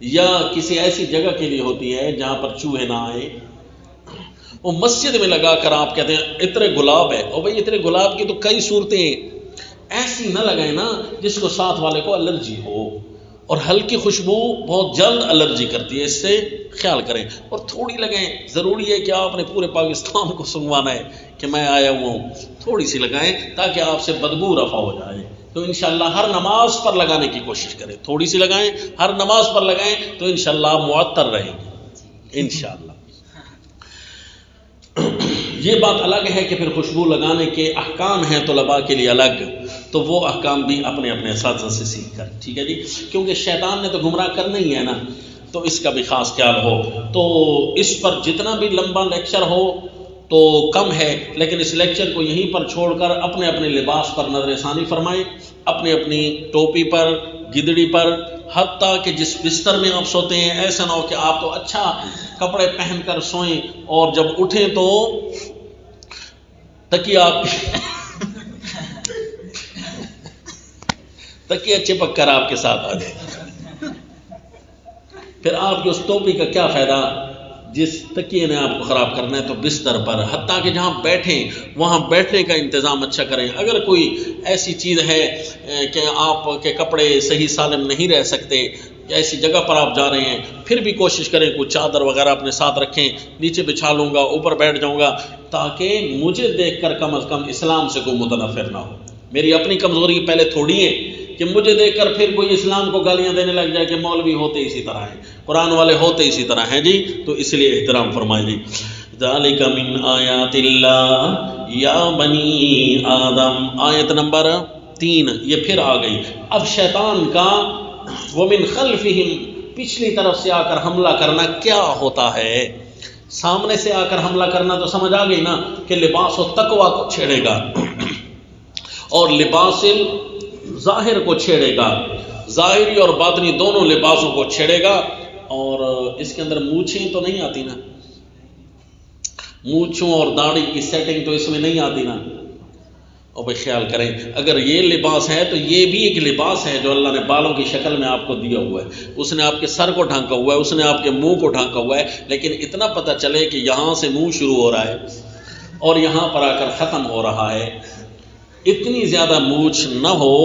یا کسی ایسی جگہ کے لیے ہوتی ہے جہاں پر چوہے نہ آئے؟ وہ مسجد میں لگا کر آپ کہتے ہیں عطر گلاب ہے، اور بھائی عطر گلاب کی تو کئی صورتیں ہیں، ایسی نہ لگائیں نا جس کو ساتھ والے کو الرجی ہو، اور ہلکی خوشبو بہت جلد الرجی کرتی ہے، اس سے خیال کریں، اور تھوڑی لگائیں۔ ضروری ہے کہ آپ نے پورے پاکستان کو سنگوانا ہے کہ میں آیا ہوا ہوں، تھوڑی سی لگائیں تاکہ آپ سے بدبو رفع ہو جائے۔ تو انشاءاللہ ہر نماز پر لگانے کی کوشش کریں، تھوڑی سی لگائیں، ہر نماز پر لگائیں تو انشاءاللہ آپ معطر رہیں گے انشاءاللہ۔ یہ بات الگ ہے کہ پھر خوشبو لگانے کے احکام ہیں طلباء کے لیے الگ، تو وہ احکام بھی اپنے اپنے اساتذہ سے سیکھ کر، ٹھیک ہے جی، کیونکہ شیطان نے تو گمراہ کرنا ہی ہے نا، تو اس کا بھی خاص خیال ہو۔ تو اس پر جتنا بھی لمبا لیکچر ہو تو کم ہے، لیکن اس لیکچر کو یہیں پر چھوڑ کر اپنے اپنے لباس پر نظر ثانی فرمائیں، اپنی اپنی ٹوپی پر، گدڑی پر، حتیٰ کہ جس بستر میں آپ سوتے ہیں ایسا نہ ہو کہ آپ تو اچھا کپڑے پہن کر سوئیں اور جب اٹھیں تو تکیہ چپک کر آپ کے ساتھ آ جائے، پھر آپ کی اس ٹوپی کا کیا فائدہ جس تکیے نے آپ کو خراب کرنا ہے۔ تو بستر پر، حتیٰ کہ جہاں بیٹھیں وہاں بیٹھنے کا انتظام اچھا کریں۔ اگر کوئی ایسی چیز ہے کہ آپ کے کپڑے صحیح سالم نہیں رہ سکتے، ایسی جگہ پر آپ جا رہے ہیں، پھر بھی کوشش کریں کوئی چادر وغیرہ اپنے ساتھ رکھیں، نیچے بچھا لوں گا، اوپر بیٹھ جاؤں گا، تاکہ مجھے دیکھ کر کم از کم اسلام سے کوئی متنفر نہ ہو۔ میری اپنی کمزوری پہلے تھوڑی ہے کہ مجھے دیکھ کر پھر کوئی اسلام کو گالیاں دینے لگ جائے کہ مولوی ہوتے اسی طرح ہیں، قرآن والے ہوتے اسی طرح ہیں جی، تو اس لیے احترام فرمائے جی۔ ذالک من آیات اللہ یا بنی آدم، آیت نمبر 3 یہ پھر آ گئی۔ اب شیطان کا ومن خلفہم، پچھلی طرف سے آ کر حملہ کرنا کیا ہوتا ہے؟ سامنے سے آ کر حملہ کرنا تو سمجھ آ گئی نا کہ لباس التقویٰ کو چھیڑے گا اور لباس ظاہر کو چھیڑے گا، ظاہری اور باطنی دونوں لباسوں کو چھیڑے گا۔ اور اس کے اندر مونچھیں تو نہیں آتی نا، مونچھوں اور داڑھی کی سیٹنگ تو اس میں نہیں آتی نا۔ اور بھائی خیال کریں، اگر یہ لباس ہے تو یہ بھی ایک لباس ہے جو اللہ نے بالوں کی شکل میں آپ کو دیا ہوا ہے، اس نے آپ کے سر کو ڈھانکا ہوا ہے، اس نے آپ کے منہ کو ڈھانکا ہوا ہے، لیکن اتنا پتہ چلے کہ یہاں سے منہ شروع ہو رہا ہے اور یہاں پر آ کر ختم ہو رہا ہے، اتنی زیادہ مونچھ نہ ہو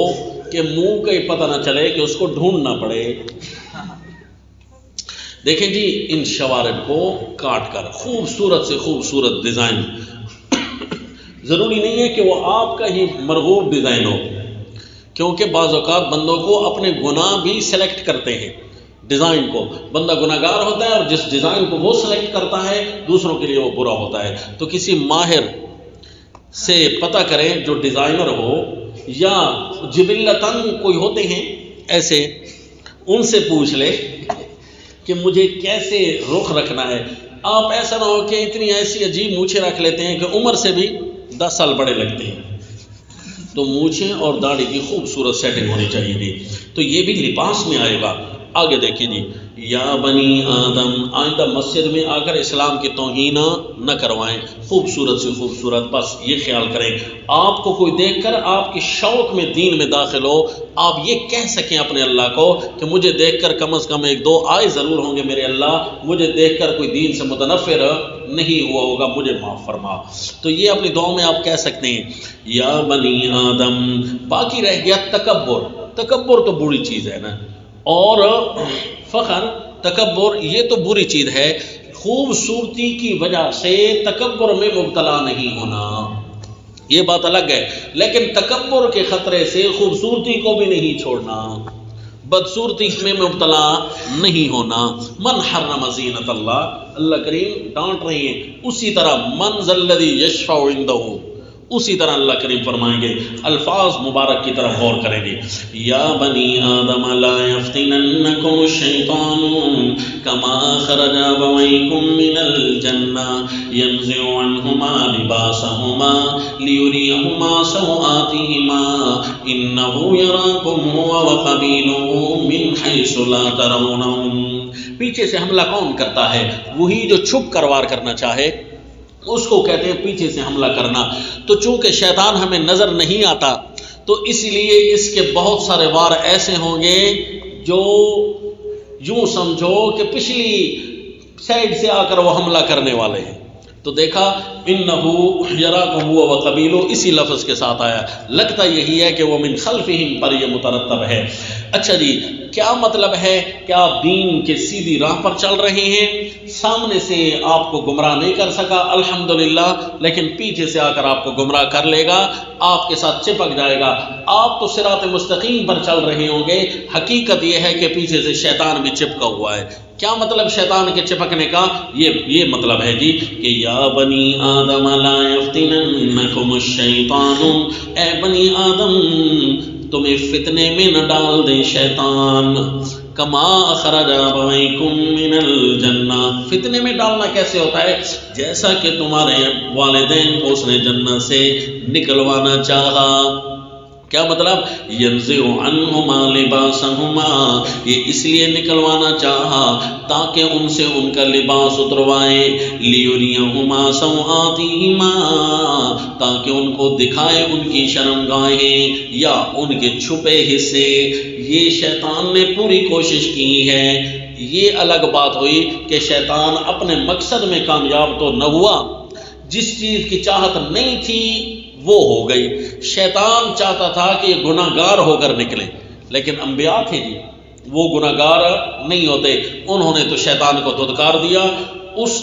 کہ منہ کا ہی پتہ نہ چلے کہ اس کو ڈھونڈنا پڑے۔ دیکھیں جی ان شوارب کو کاٹ کر خوبصورت سے خوبصورت ڈیزائن، ضروری نہیں ہے کہ وہ آپ کا ہی مرغوب ڈیزائن ہو، کیونکہ بعض اوقات بندوں کو اپنے گناہ بھی سلیکٹ کرتے ہیں، ڈیزائن کو، بندہ گناہ گار ہوتا ہے اور جس ڈیزائن کو وہ سلیکٹ کرتا ہے دوسروں کے لیے وہ برا ہوتا ہے۔ تو کسی ماہر سے پتہ کریں جو ڈیزائنر ہو، یا جبلتاً کوئی ہوتے ہیں ایسے، ان سے پوچھ لے کہ مجھے کیسے رخ رکھنا ہے۔ آپ ایسا نہ ہو کہ اتنی ایسی عجیب مونچھیں رکھ لیتے ہیں کہ عمر سے بھی 10 سال بڑے لگتے ہیں۔ تو مونچھیں اور داڑھی کی خوبصورت سیٹنگ ہونی چاہیے جی، تو یہ بھی لباس میں آئے گا۔ آگے دیکھیں جی، یا بنی آدم، آئندہ مسجد میں آ کر اسلام کی توہین نہ کروائیں، خوبصورت سے خوبصورت، بس یہ خیال کریں آپ کو کوئی دیکھ کر آپ کے شوق میں دین میں داخل ہو، آپ یہ کہہ سکیں اپنے اللہ کو کہ مجھے دیکھ کر کم از کم 1-2 آئے ضرور ہوں گے میرے اللہ، مجھے دیکھ کر کوئی دین سے متنفر نہیں ہوا ہوگا، مجھے معاف فرما۔ تو یہ اپنی دعاؤں میں آپ کہہ سکتے ہیں یا بنی آدم۔ باقی رہ گیا تکبر، تکبر تو بری چیز ہے نا، اور فخر، تکبر یہ تو بری چیز ہے، خوبصورتی کی وجہ سے تکبر میں مبتلا نہیں ہونا، یہ بات الگ ہے، لیکن تکبر کے خطرے سے خوبصورتی کو بھی نہیں چھوڑنا، بدصورتی میں مبتلا نہیں ہونا۔ من حرم زینت اللہ، اللہ کریم ڈانٹ رہے ہیں۔ اسی طرح من ذا الذی یشفع عندہ، اسی طرح اللہ کریم فرمائیں گے، الفاظ مبارک کی طرف غور کریں گے، یا بنی آدم لا یفتننکم الشیطان کما اخرج ابویکم من الجنہ ینزع عنہما لباسہما لیریہما سوآتہما انہ یراکم ہوا وقبیلہ من حیث لا ترونہم۔ پیچھے سے حملہ کون کرتا ہے؟ وہی جو چھپ کر وار کرنا چاہے، اس کو کہتے ہیں پیچھے سے حملہ کرنا۔ تو چونکہ شیطان ہمیں نظر نہیں آتا تو اس لیے اس کے بہت سارے وار ایسے ہوں گے جو یوں سمجھو کہ پچھلی سائڈ سے آ کر وہ حملہ کرنے والے ہیں۔ تو دیکھا انہو یراکم ہوا وقبیلہ اسی لفظ کے ساتھ آیا، لگتا یہی ہے کہ وہ من خلفہم پر یہ مترتب ہے۔ اچھا جی، کیا مطلب ہے کہ آپ دین کے سیدھی راہ پر چل رہے ہیں، سامنے سے آپ کو گمراہ نہیں کر سکا الحمدللہ، لیکن پیچھے سے آ کر آپ کو گمراہ کر لے گا، آپ کے ساتھ چپک جائے گا۔ آپ تو صراط مستقیم پر چل رہے ہوں گے، حقیقت یہ ہے کہ پیچھے سے شیطان بھی چپکا ہوا ہے۔ کیا مطلب شیطان کے چپکنے کا؟ یہ مطلب ہے جی کہ یا بنی آدم لا یفتننکم الشیطان، اے بنی آدم تمہیں فتنے میں نہ ڈال دے شیطان، کما اخرج ابویکم من الجنہ، فتنے میں ڈالنا کیسے ہوتا ہے؟ جیسا کہ تمہارے والدین کو اس نے جنت سے نکلوانا چاہا۔ کیا مطلب؟ ینزع عنہما لباسہما، یہ اس لیے نکلوانا چاہا تاکہ ان سے ان کا لباس اتروائے، لیریہما سوآتہما، تاکہ ان کو دکھائے ان کی شرمگاہیں یا ان کے چھپے حصے۔ یہ شیطان نے پوری کوشش کی ہے۔ یہ الگ بات ہوئی کہ شیطان اپنے مقصد میں کامیاب تو نہ ہوا، جس چیز کی چاہت نہیں تھی وہ ہو گئی۔ شیطان چاہتا تھا کہ یہ گناہ گار ہو کر نکلے، لیکن انبیاء تھے جی، وہ گناہ گار نہیں ہوتے، انہوں نے تو شیطان کو دھتکار دیا،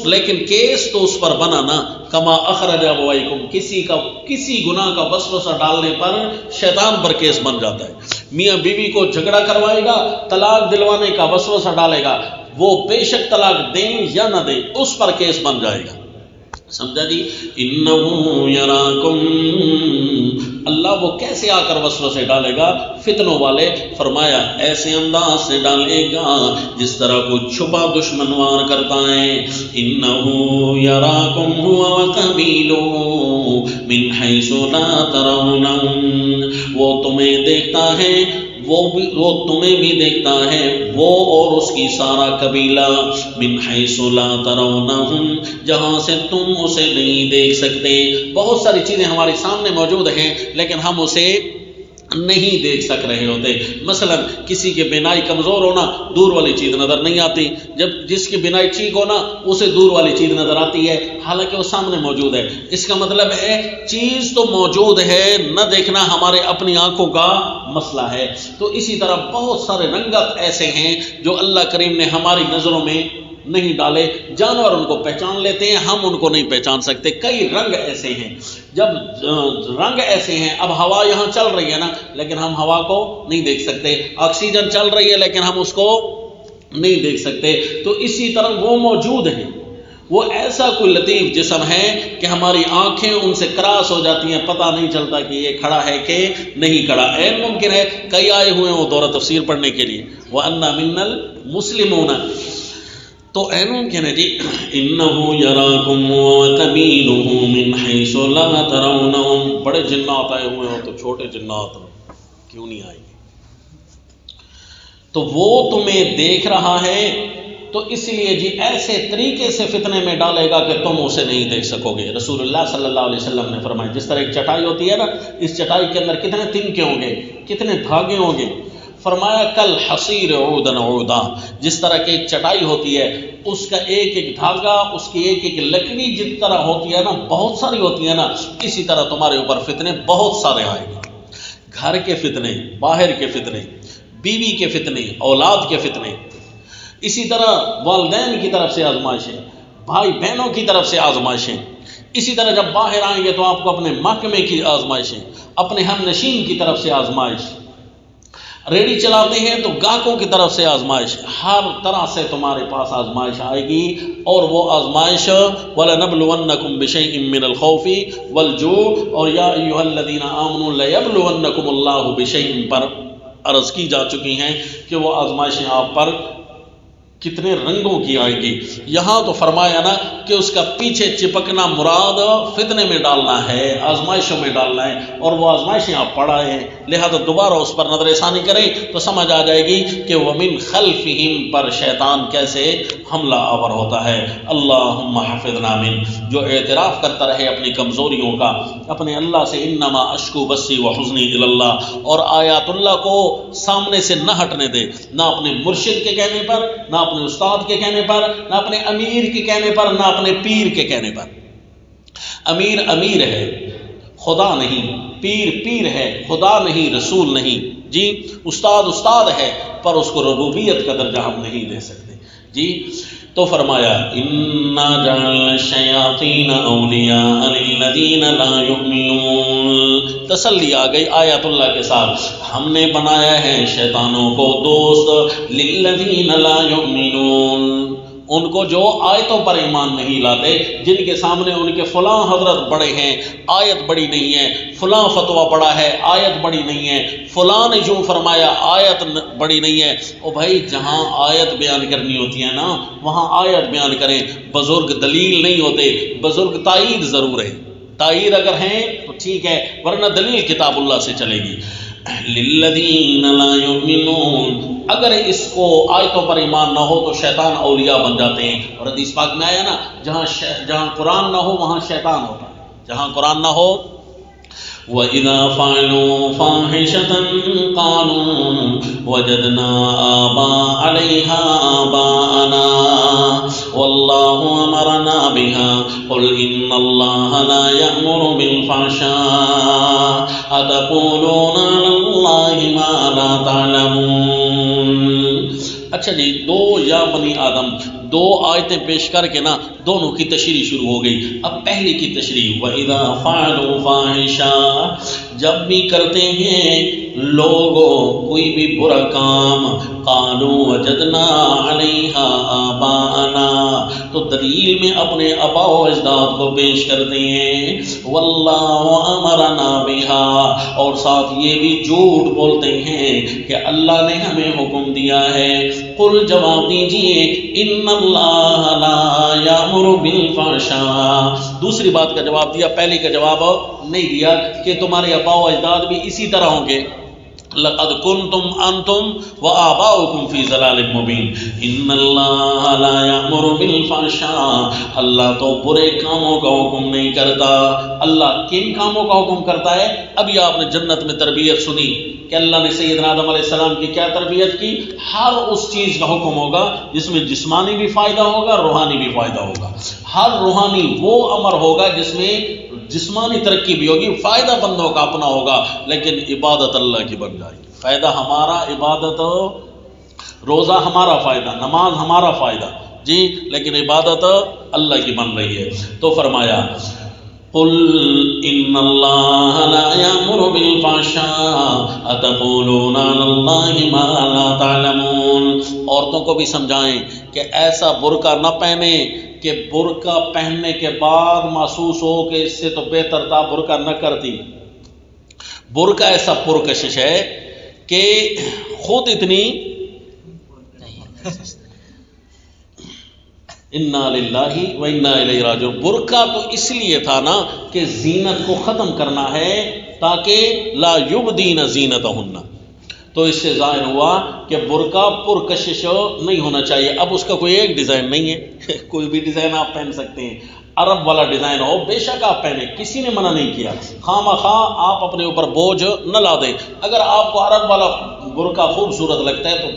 لیکن کیس تو اس پر بنا نا، کما اخرج ابویکم، کسی گناہ کا وسوسہ ڈالنے پر شیطان پر کیس بن جاتا ہے۔ میاں بیوی کو جھگڑا کروائے گا، طلاق دلوانے کا وسوسہ ڈالے گا، وہ بے شک طلاق دیں یا نہ دیں اس پر کیس بن جائے گا۔ سمجھا جی؟ انہو یراکم، اللہ وہ کیسے آ کر وسوسے ڈالے گا فتنوں والے؟ فرمایا ایسے انداز سے ڈالے گا جس طرح کو چھپا دشمن وار کرتا ہے۔ انہو یراکم ہوا وقبیلہ من حیث لا ترونہم، وہ تمہیں دیکھتا ہے، وہ تمہیں بھی دیکھتا ہے، وہ اور اس کی سارا قبیلہ، من حیث لا ترونہم، جہاں سے تم اسے نہیں دیکھ سکتے۔ بہت ساری چیزیں ہمارے سامنے موجود ہیں لیکن ہم اسے نہیں دیکھ سک رہے ہوتے۔ مثلا کسی کے بینائی کمزور ہونا، دور والی چیز نظر نہیں آتی، جب جس کی بینائی ٹھیک ہونا اسے دور والی چیز نظر آتی ہے، حالانکہ وہ سامنے موجود ہے۔ اس کا مطلب ہے چیز تو موجود ہے، نہ دیکھنا ہمارے اپنی آنکھوں کا مسئلہ ہے۔ تو اسی طرح بہت سارے رنگت ایسے ہیں جو اللہ کریم نے ہماری نظروں میں نہیں ڈالے۔ جانور ان کو پہچان لیتے ہیں، ہم ان کو نہیں پہچان سکتے۔ کئی رنگ ایسے ہیں، جب رنگ ایسے ہیں، اب ہوا یہاں چل رہی ہے نا، لیکن ہم ہوا کو نہیں دیکھ سکتے، آکسیجن چل رہی ہے لیکن ہم اس کو نہیں دیکھ سکتے۔ تو اسی طرح وہ موجود ہیں، وہ ایسا کوئی لطیف جسم ہے کہ ہماری آنکھیں ان سے کراس ہو جاتی ہیں، پتہ نہیں چلتا کہ یہ کھڑا ہے کہ نہیں کھڑا۔ عین ممکن ہے کئی آئے ہوئے ہیں وہ دورہ تفسیر پڑھنے کے لیے، وَأَنَّا مِنَّا الْمُسْلِمُونَ، تو اے ممکن ہے جی انہو یراکم وقبیلہ من حیث لا ترونہم، بڑے جنات آئے ہوئے ہوں تو چھوٹے جنات کیوں نہیں آئیں گے؟ تو وہ تمہیں دیکھ رہا ہے، تو اس لیے جی ایسے طریقے سے فتنے میں ڈالے گا کہ تم اسے نہیں دیکھ سکو گے۔ رسول اللہ صلی اللہ علیہ وسلم نے فرمایا جس طرح ایک چٹائی ہوتی ہے نا، اس چٹائی کے اندر کتنے تنکے ہوں گے، کتنے دھاگے ہوں گے، فرمایا کل حصیر عودن عودا، جس طرح کی ایک چٹائی ہوتی ہے، اس کا ایک ایک دھاگا، اس کی ایک ایک لکڑی جس طرح ہوتی ہے نا، بہت ساری ہوتی ہے نا، اسی طرح تمہارے اوپر فتنے بہت سارے آئیں گے۔ گھر کے فتنے، باہر کے فتنے، بیوی کے فتنے، اولاد کے فتنے، اسی طرح والدین کی طرف سے آزمائشیں، بھائی بہنوں کی طرف سے آزمائشیں، اسی طرح جب باہر آئیں گے تو آپ کو اپنے محکمے کی آزمائشیں، اپنے ہم نشین کی طرف سے آزمائش، ریڑھی چلاتے ہیں تو گاہکوں کی طرف سے آزمائش، ہر طرح سے تمہارے پاس آزمائش آئے گی، اور وہ آزمائش وَلَنَبْلُوَنَّكُمْ بِشَيْءٍ مِّنَ الْخَوْفِ وَالْجُوعِ اور یا ایھا الذین آمنوا لَيَبْلُوَنَّكُمُ اللَّهُ بِشَيْءٍ پر عرض کی جا چکی ہیں کہ وہ آزمائشیں آپ پر کتنے رنگوں کی آئے گی۔ یہاں تو فرمایا نا کہ اس کا پیچھے چپکنا مراد فتنے میں ڈالنا ہے، آزمائشوں میں ڈالنا ہے، اور وہ آزمائشیں آپ پڑھائے ہیں، لہذا دوبارہ اس پر نظر ثانی کریں تو سمجھ آ جائے گی کہ وَمِن خَلْفِهِمْ پر شیطان کیسے حملہ آور ہوتا ہے۔ اللہم حفظنا من، جو اعتراف کرتا رہے اپنی کمزوریوں کا اپنے اللہ سے، انما اشکو بسی وحزنی الی اللہ، اور آیات اللہ کو سامنے سے نہ ہٹنے دے، نہ اپنے مرشد کے کہنے پر، نہ اپنے استاد کے کہنے پر، نہ اپنے امیر کے کہنے پر، نہ اپنے پیر کے کہنے پر۔ امیر امیر ہے، خدا نہیں، پیر پیر ہے، خدا نہیں، رسول نہیں، جی استاد استاد ہے، پر اس کو ربوبیت کا درجہ ہم نہیں دے سکتے، جی۔ تو فرمایا اِنَّا جَعَلْنَا الشَّيَاطِينَ أَوْلِيَاءَ لِلَّذِينَ لَا يُؤْمِنُونَ، تسلی آ گئی آیات اللہ کے ساتھ، ہم نے بنایا ہے شیطانوں کو دوست، لِلَّذِينَ لَا يُؤْمِنُونَ، ان کو جو آیتوں پر ایمان نہیں لاتے، جن کے سامنے ان کے فلاں حضرت بڑے ہیں، آیت بڑی نہیں ہے، فلاں فتویٰ بڑا ہے، آیت بڑی نہیں ہے، فلاں نے جو فرمایا آیت بڑی نہیں ہے۔ او بھائی، جہاں آیت بیان کرنی ہوتی ہے نا وہاں آیت بیان کریں، بزرگ دلیل نہیں ہوتے، بزرگ تائید ضرور ہے، تائید اگر ہیں تو ٹھیک ہے، ورنہ دلیل کتاب اللہ سے چلے گی۔ للذین لا یؤمنون، اگر اس کو آیتوں پر ایمان نہ ہو تو شیطان اولیاء بن جاتے ہیں، اور حدیث پاک میں آیا نا جہاں قرآن نہ ہو وہاں شیطان ہوتا ہے، جہاں قرآن نہ ہو۔ وَإِذَا فَعَلُوا فَاحِشَةً قَالُوا وَجَدْنَا عَلَيْهَا آبَاءَنَا وَاللَّهُ أَمَرَنَا بِهَا قُلْ إِنَّ اللَّهَ لَا يَأْمُرُ بِالْفَحْشَاءِ أَتَقُولُونَ عَلَى اللَّهِ مَا لَا تَعْلَمُونَ۔ اچھا جی، دو یا بنی آدم، دو آیتیں پیش کر کے نا دونوں کی تشریح شروع ہو گئی۔ اب پہلی کی تشریح، وَإِذَا فَعَلُوا فَاحِشَةً، جب بھی کرتے ہیں لوگوں کوئی بھی برا کام، قَالُوا وَجَدْنَا عَلَيْهَا آبَاءَنَا، تو دلیل میں اپنے آباء و اجداد کو پیش کرتے ہیں، وَاللَّهُ أَمَرَنَا بِهَا، اور ساتھ یہ بھی جھوٹ بولتے ہیں کہ اللہ نے ہمیں حکم دیا ہے۔ قل، جواب دیجئے، ان اللہ لا یامر بالفحشاء، دوسری بات کا جواب دیا، پہلی کا جواب نہیں دیا کہ تمہارے آباء و اجداد بھی اسی طرح ہوں گے۔ لقد کنتم انتم وآباؤکم فی ضلال مبین، ان اللہ لا یامر بالفحشاء، اللہ تو برے کاموں کا حکم نہیں کرتا۔ اللہ کن کاموں کا حکم کرتا ہے؟ ابھی آپ نے جنت میں تربیت سنی کہ اللہ نے سیدنا آدم علیہ السلام کی کیا تربیت کی، ہر اس چیز کا حکم ہوگا جس میں جسمانی بھی فائدہ ہوگا، روحانی بھی فائدہ ہوگا۔ ہر روحانی وہ امر ہوگا جس میں جسمانی ترقی بھی ہوگی، فائدہ بندوں کا اپنا ہوگا، لیکن عبادت اللہ کی بن جائے گی۔ فائدہ ہمارا عبادت، روزہ ہمارا فائدہ، نماز ہمارا فائدہ، جی، لیکن عبادت اللہ کی بن رہی ہے۔ تو فرمایا قل ان اللہ لا یامر بالفحشاء اتقولون علی اللہ ما لا تعلمون، عورتوں کو بھی سمجھائیں کہ ایسا برقع نہ پہنے کہ برقع پہننے کے بعد محسوس ہو کہ اس سے تو بہتر تھا برقع نہ کرتی۔ برقع ایسا پرکشش ہے کہ خود اتنی انا للہ و انا الیہ راجعون، برقع تو اس لیے تھا نا کہ زینت کو ختم کرنا ہے تاکہ لا یبدین زینتہن، تو اس سے ظاہر ہوا کہ برقع پرکشش نہیں ہونا چاہیے۔ اب اس کا کوئی ایک ڈیزائن نہیں ہے، کوئی بھی ڈیزائن آپ پہن سکتے ہیں، عرب والا ڈیزائن ہو بے شک آپ پہنیں، کسی نے منع نہیں کیا، خواہ مخواہ آپ اپنے اوپر بوجھ نہ لا دیں۔ اگر آپ کو عرب والا برقع خوبصورت لگتا ہے تو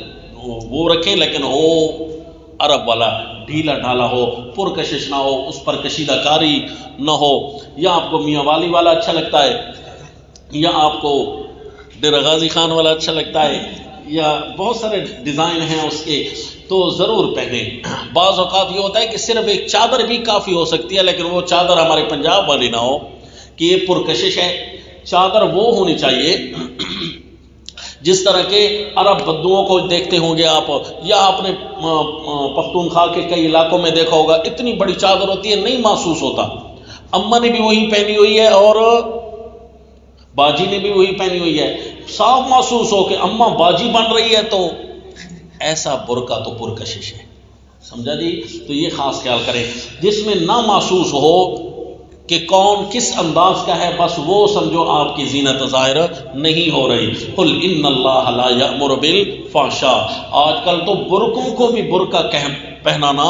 وہ رکھیں، لیکن ہو عرب والا، ڈھیلا ڈھالا ہو، پرکشش نہ ہو، اس پر کشیدہ کاری نہ ہو۔ یا آپ کو میاں والی والا اچھا لگتا ہے، یا آپ کو ڈیرہ غازی خان والا اچھا لگتا ہے، یا بہت سارے ڈیزائن ہیں اس کے، تو ضرور پہنیں۔ بعض اوقات یہ ہوتا ہے کہ صرف ایک چادر بھی کافی ہو سکتی ہے، لیکن وہ چادر ہمارے پنجاب والی نہ ہو کہ یہ پرکشش ہے۔ چادر وہ ہونی چاہیے جس طرح کے عرب بدوؤں کو دیکھتے ہوں گے آپ، یا اپنے پختونخوا کے کئی علاقوں میں دیکھا ہوگا، اتنی بڑی چادر ہوتی ہے، نہیں محسوس ہوتا۔ اماں نے بھی وہی پہنی ہوئی ہے اور باجی نے بھی وہی پہنی ہوئی ہے، صاف محسوس ہو کہ اماں باجی بن رہی ہے، تو ایسا برقع تو پرکشش ہے، سمجھا جی؟ تو یہ خاص خیال کریں، جس میں نہ محسوس ہو کہ کون کس انداز کا ہے، بس وہ سمجھو آپ کی زینت ظاہر نہیں ہو رہی۔ قل ان اللہ لا یأمر بالفحشاء، آج کل تو برقعوں کو بھی برقع پہنانا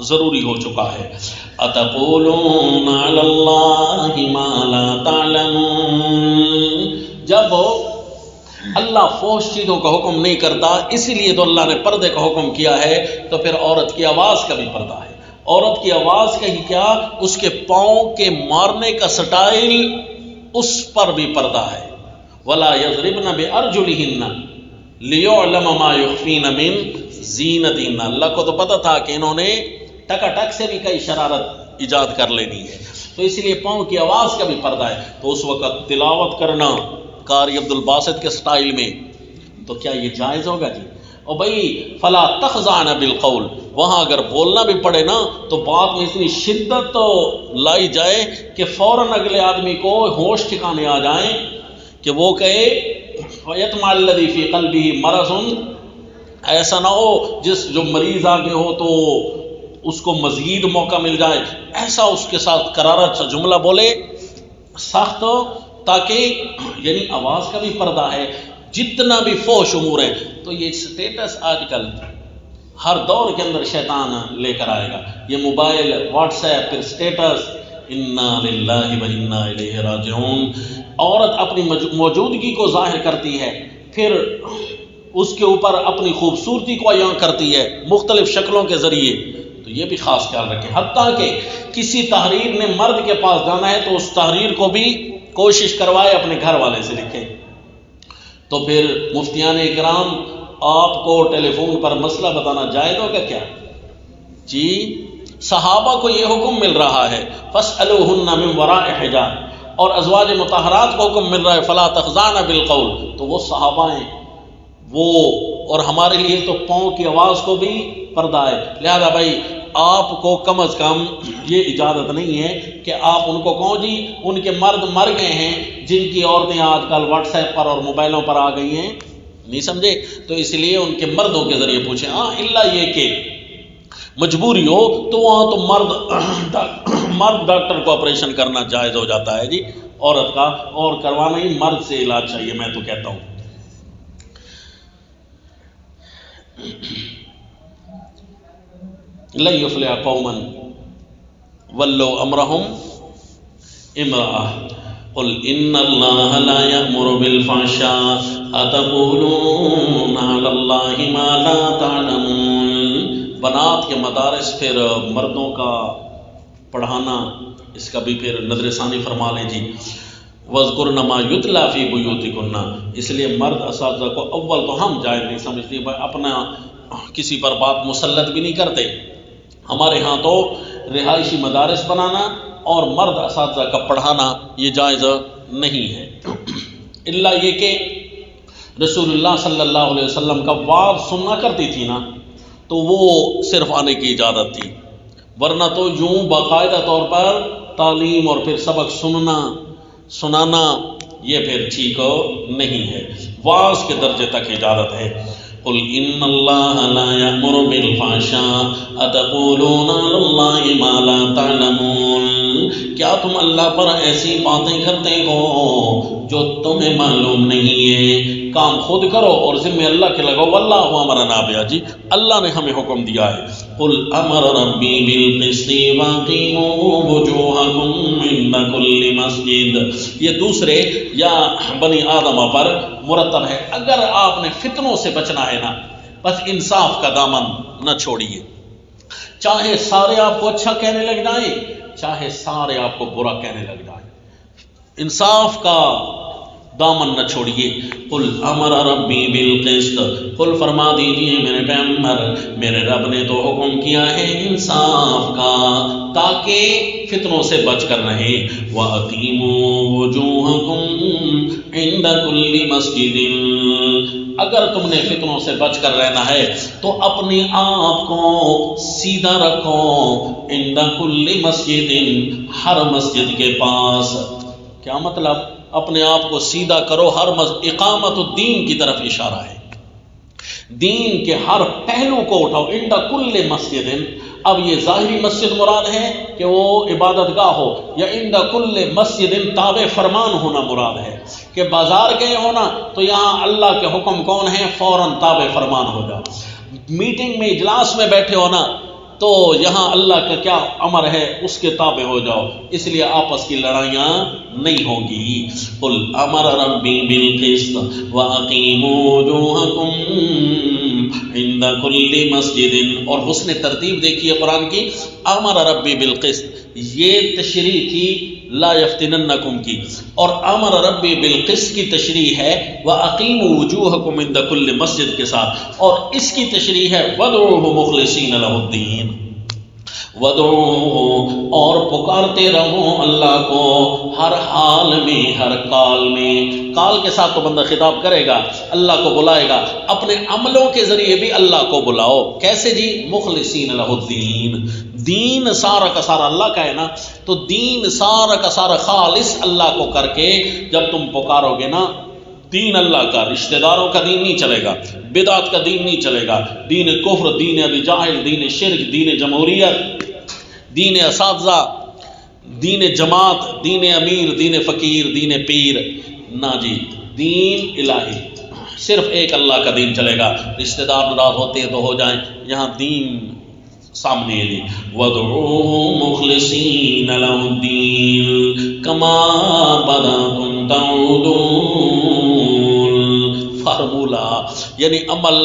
ضروری ہو چکا ہے۔ اتقولون علی اللہ ما لا تعلمون، جب اللہ فحش چیزوں کا حکم نہیں کرتا، اسی لیے تو اللہ نے پردے کا حکم کیا ہے، تو پھر عورت کی آواز کا بھی پردہ ہے۔ عورت کی آواز کا ہی کیا، اس کے پاؤں کے مارنے کا سٹائل، اس پر بھی پردہ ہے۔ ولا یضربن بارجلہن لیعلم ما یخفین من زینتہن، اللہ کو تو پتہ تھا کہ انہوں نے ٹکا ٹک سے بھی کئی شرارت ایجاد کر لینی ہے، تو اس لیے پاؤں کی آواز کا بھی پردہ ہے۔ تو اس وقت تلاوت کرنا قاری عبد الباسط کے سٹائل میں، تو کیا یہ جائز ہوگا جی؟ اور بھائی فلا تخضعن بالقول، وہاں اگر بولنا بھی پڑے نا تو بات میں اتنی شدت تو لائی جائے کہ فوراً اگلے آدمی کو ہوش ٹھکانے آ جائیں کہ وہ کہے فیطمع الذی فی قلبہ مرض، ایسا نہ ہو جو مریض آگے ہو تو اس کو مزید موقع مل جائے، ایسا اس کے ساتھ کرارت سا جملہ بولے سخت، تاکہ یعنی آواز کا بھی پردہ ہے۔ جتنا بھی فحش امور ہے، تو یہ سٹیٹس آج کل ہر دور کے اندر شیطان لے کر آئے گا، یہ موبائل، واٹس ایپ، پھر سٹیٹس، انا للہ و انا الیہ راجعون۔ عورت اپنی موجودگی کو ظاہر کرتی ہے، پھر اس کے اوپر اپنی خوبصورتی کو عیاں کرتی ہے مختلف شکلوں کے ذریعے، تو یہ بھی خاص خیال رکھیں۔ حتیٰ کہ کسی تحریر نے مرد کے پاس جانا ہے تو اس تحریر کو بھی کوشش کروائے اپنے گھر والے سے لکھے۔ تو پھر مفتیان اکرام آپ کو ٹیلی فون پر مسئلہ بتانا جائز ہوگا کیا جی؟ صحابہ کو یہ حکم مل رہا ہے فاسألوہن من وراء حجاب، اور ازواج مطہرات کو حکم مل رہا ہے فلا تخضعن بالقول، تو وہ صحابہ ہیں وہ، اور ہمارے لیے تو پاؤں کی آواز کو بھی پردہ ہے۔ لہذا بھائی آپ کو کم از کم یہ اجازت نہیں ہے کہ آپ ان کو کہو جی ان کے مرد مر گئے ہیں جن کی عورتیں آج کل واٹس ایپ پر اور موبائلوں پر آ گئی ہیں، نہیں سمجھے؟ تو اس لیے ان کے مردوں کے ذریعے پوچھیں۔ ہاں الا یہ کہ مجبوری ہو تو وہاں تو مرد ڈاکٹر کو آپریشن کرنا جائز ہو جاتا ہے جی، عورت کا اور کروانا ہی مرد سے علاج چاہیے، میں تو کہتا ہوں۔ لن یفلح قوما ولوا امرهم امرأة قل ان اللہ لا یأمر بالفحشاء اتقولون علی اللہ ما لا تعلمون۔ بنات کے مدارس پھر مردوں کا پڑھانا، اس کا بھی پھر نظر ثانی فرما لیں جی۔ وَاذْكُرْنَ مَا يُتْلَى فِي بُيُوتِكُنَّ، اس لیے مرد اساتذہ کو اول تو ہم جائز نہیں سمجھتے، اپنا کسی پر بات مسلط بھی نہیں کرتے۔ ہمارے ہاں تو رہائشی مدارس بنانا اور مرد اساتذہ کا پڑھانا یہ جائز نہیں ہے، الا یہ کہ رسول اللہ صلی اللہ علیہ وسلم کا وعظ سننا کرتی تھی نا، تو وہ صرف آنے کی اجازت تھی، ورنہ تو یوں باقاعدہ طور پر تعلیم اور پھر سبق سنانا یہ پھر ٹھیک نہیں ہے، وعظ کے درجے تک اجازت ہے۔ قل ان اللہ لا یأمر بالفحشاء اتقولون علی اللہ ما لا تعلمون، کیا تم اللہ پر ایسی باتیں کرتے ہو جو تمہیں معلوم نہیں ہے؟ کام خود کرو اور ذمہ اللہ کے لگاؤ، واللہ امرنا بہا، جی اللہ نے ہمیں حکم دیا ہے۔ قل امر ربی بالقسط واقیموا وجوہکم عند کل مسجد، یہ دوسرے یا بنی آدمہ پر مرتب ہے۔ اگر آپ نے فتنوں سے بچنا ہے نا، بس انصاف کا دامن نہ چھوڑیے، چاہے سارے آپ کو اچھا کہنے لگ جائیں، چاہے سارے آپ کو برا کہنے لگ جائیں، انصاف کا دامن نہ چھوڑیے۔ قل امر ربی بالقسط، قل فرما دیجیے میرے پیغمبر میرے رب نے تو حکم کیا ہے انصاف کا، تاکہ فتنوں سے بچ کر رہیں وَأَقِيمُوا وُجُوهَكُمْ عِنْدَ كُلِّ مَسْجِدٍ، اگر تم نے فتنوں سے بچ کر رہنا ہے تو اپنے آپ کو سیدھا رکھو عند کل مسجد، ہر مسجد کے پاس. کیا مطلب؟ اپنے آپ کو سیدھا کرو ہر مسجد. اقامت الدین کی طرف اشارہ ہے، دین کے ہر پہلو کو اٹھاؤ. عند کل مسجد، اب یہ ظاہری مسجد مراد ہے کہ وہ عبادت گاہ ہو، یا عند کل مسجد تابع فرمان ہونا مراد ہے کہ بازار گئے ہونا تو یہاں اللہ کے حکم کون ہیں فوراً تابع فرمان ہو جاؤ. میٹنگ میں اجلاس میں بیٹھے ہونا تو یہاں اللہ کا کیا امر ہے اس کے تابع ہو جاؤ، اس لیے آپس کی لڑائیاں نہیں ہوں گی. قل امر ربی بالقسط واقیموا وجوہکم عند کل مسجد. اور حسن ترتیب دیکھیے قرآن کی، امر ربی بالقسط، یہ تشریح تھی لا یفتننکم کی، اور امر ربی بالقسط کی تشریح ہے واقیموا وجوہکم عند کل مسجد کے ساتھ، اور اس کی تشریح ہے وادعوہ مخلصین لہ الدین. وادعوہ، اور پکارتے رہو اللہ کو ہر حال میں، ہر کال میں. کال کے ساتھ تو بندہ خطاب کرے گا، اللہ کو بلائے گا، اپنے عملوں کے ذریعے بھی اللہ کو بلاؤ. کیسے جی؟ مخلصین لہ الدین. دین سارا کا سارا اللہ کا ہے نا، تو دین سارا کا سارا خالص اللہ کو کر کے جب تم پکارو گے نا، دین اللہ کا، رشتہ داروں کا دین نہیں چلے گا، بدعت کا دین نہیں چلے گا، دین کفر، دین ابی جاہل، دین شرک، دین جمہوریت، دین اساتذہ، دین جماعت، دین امیر، دین فقیر، دین پیر، نہ جی. دین الہی، صرف ایک اللہ کا دین چلے گا. رشتہ دار ناراض ہوتے ہیں تو ہو جائیں، یہاں دین سامنے ہے جی. وَادْعُوهُ مُخْلِصِينَ لَهُ الدِّينَ كَمَا بَدَأَكُمْ تَعُودُونَ. فارمولہ یعنی عمل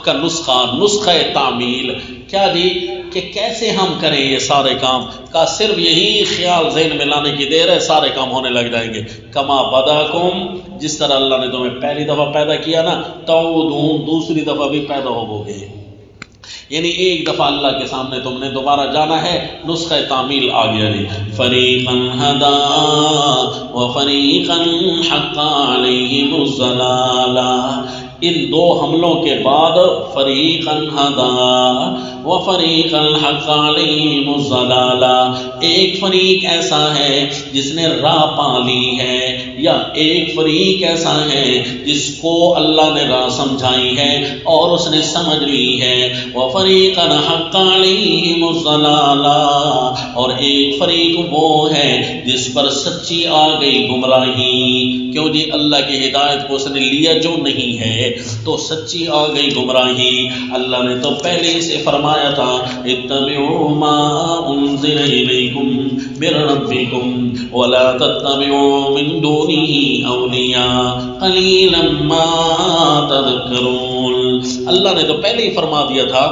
کا نسخہ تعمیل. کیا جی؟ کہ کیسے ہم کریں یہ سارے کام کا صرف یہی خیال ذہن میں لانے کی دیر ہے، سارے کام ہونے لگ جائیں گے. کما بداکم، جس طرح اللہ نے تمہیں پہلی دفعہ پیدا کیا نا، تعودون، دوسری دفعہ بھی پیدا ہو گے. یعنی ایک دفعہ اللہ کے سامنے تم نے دوبارہ جانا ہے. نسخہ تعمیل آ گیا جی. فریقا ہدا وفریقا حق علیہم الضلالہ. ان دو حملوں کے بعد فریقا ہدا وفریقا حق علیہم الضلالہ، ایک فریق ایسا ہے جس نے راہ پا لی ہے، یا ایک فریق ایسا ہے جس کو اللہ نے راہ سمجھائی ہے اور اس نے سمجھ لی ہے. وفریقا حق علیہم الضلالہ، اور ایک فریق وہ ہے جس پر سچی آ گئی گمراہی. کیوں جی؟ اللہ کی ہدایت کو اس نے لیا جو نہیں ہے تو سچی آ گئی گمراہی. اللہ نے تو پہلے ہی سے فرمایا تھا اتبعوا ما انزل الیکم من ربکم ولا تتبعوا من دونه اولیاء قلیلا ما تذکرون. اللہ نے تو پہلے ہی فرما دیا تھا،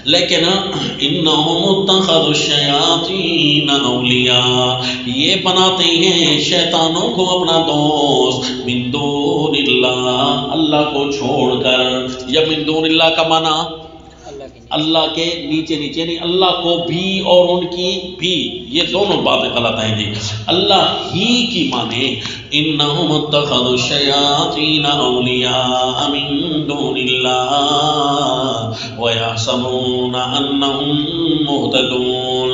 لیکن انہم اتخذوا الشیاطین اولیاء، یہ بناتے ہیں شیطانوں کو اپنا دوست، من دون اللہ، اللہ کو چھوڑ کر. یا من دون اللہ کا معنی اللہ کے نیچے نیچے نہیں، اللہ کو بھی اور ان کی بھی، یہ دونوں باتیں غلط ہیں جی. اللہ ہی کی معنی انہم اتخذوا الشیاطین اولیاء من دون اللہ ویحسبون انہم مہتدون،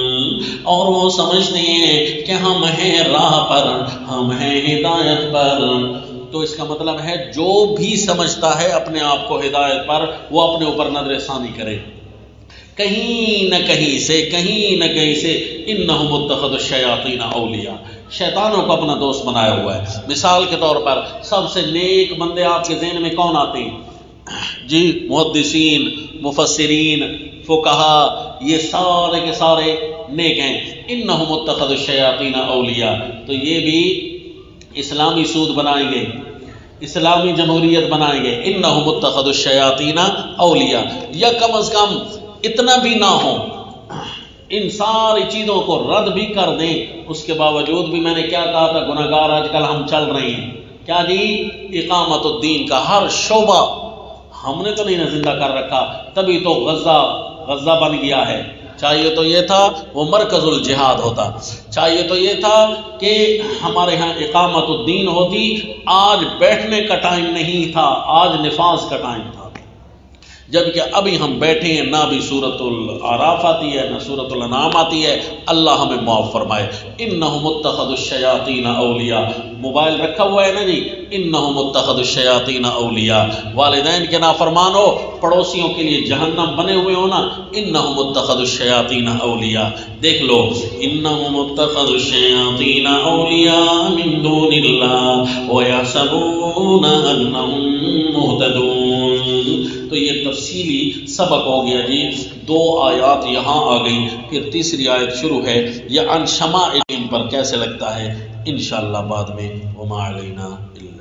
اور وہ سمجھتے ہیں کہ ہم ہیں راہ پر، ہم ہیں ہدایت پر. تو اس کا مطلب ہے جو بھی سمجھتا ہے اپنے آپ کو ہدایت پر، وہ اپنے اوپر نظر ثانی کرے. کہیں نہ کہیں سے انہم اتخذوا الشیاطین اولیاء، شیطانوں کو اپنا دوست بنایا ہوا ہے. مثال کے طور پر سب سے نیک بندے آپ کے ذہن میں کون آتے ہیں جی؟ محدثین، مفسرین، فقہا، یہ سارے کے سارے نیک ہیں. انہم اتخذوا الشیاطین اولیاء، تو یہ بھی اسلامی سود بنائیں گے، اسلامی جمہوریت بنائیں گے. انہم اتخذوا الشیاطین اولیاء، یا کم از کم اتنا بھی نہ ہو، ان ساری چیزوں کو رد بھی کر دیں. اس کے باوجود بھی میں نے کیا کہا تھا، گناہگار آج کل ہم چل رہے ہیں. کیا جی؟ اقامت الدین کا ہر شعبہ ہم نے تو نہیں زندہ کر رکھا، تبھی تو غزہ بن گیا ہے. چاہیے تو یہ تھا وہ مرکز الجہاد ہوتا، چاہیے تو یہ تھا کہ ہمارے ہاں اقامت الدین ہوتی، آج بیٹھنے کا ٹائم نہیں تھا، آج نفاذ کا ٹائم تھا، جبکہ ابھی ہم بیٹھے ہیں، نہ بھی سورۃ الاعراف آتی ہے نہ سورۃ الانعام آتی ہے، اللہ ہمیں معاف فرمائے۔ انہم اتخذوا الشیاطین اولیاء، موبائل رکھا ہوا ہے نا جی، انہم اتخذوا الشیاطین اولیاء، والدین کے نافرمان ہو، پڑوسیوں کے لیے جہنم بنے ہوئے ہو نا، انہم اتخذوا الشیاطین اولیاء، دیکھ لو، انہم اتخذوا الشیاطین اولیاء من دون اللہ ویحسبون انہم مہتدون۔ تو یہ تفصیلی سبق ہو گیا جی، 2 آیات یہاں آ گئی، پھر تیسری آیت شروع ہے، یہ عن شمائل پر کیسے لگتا ہے انشاءاللہ بعد میں، وما علینا الا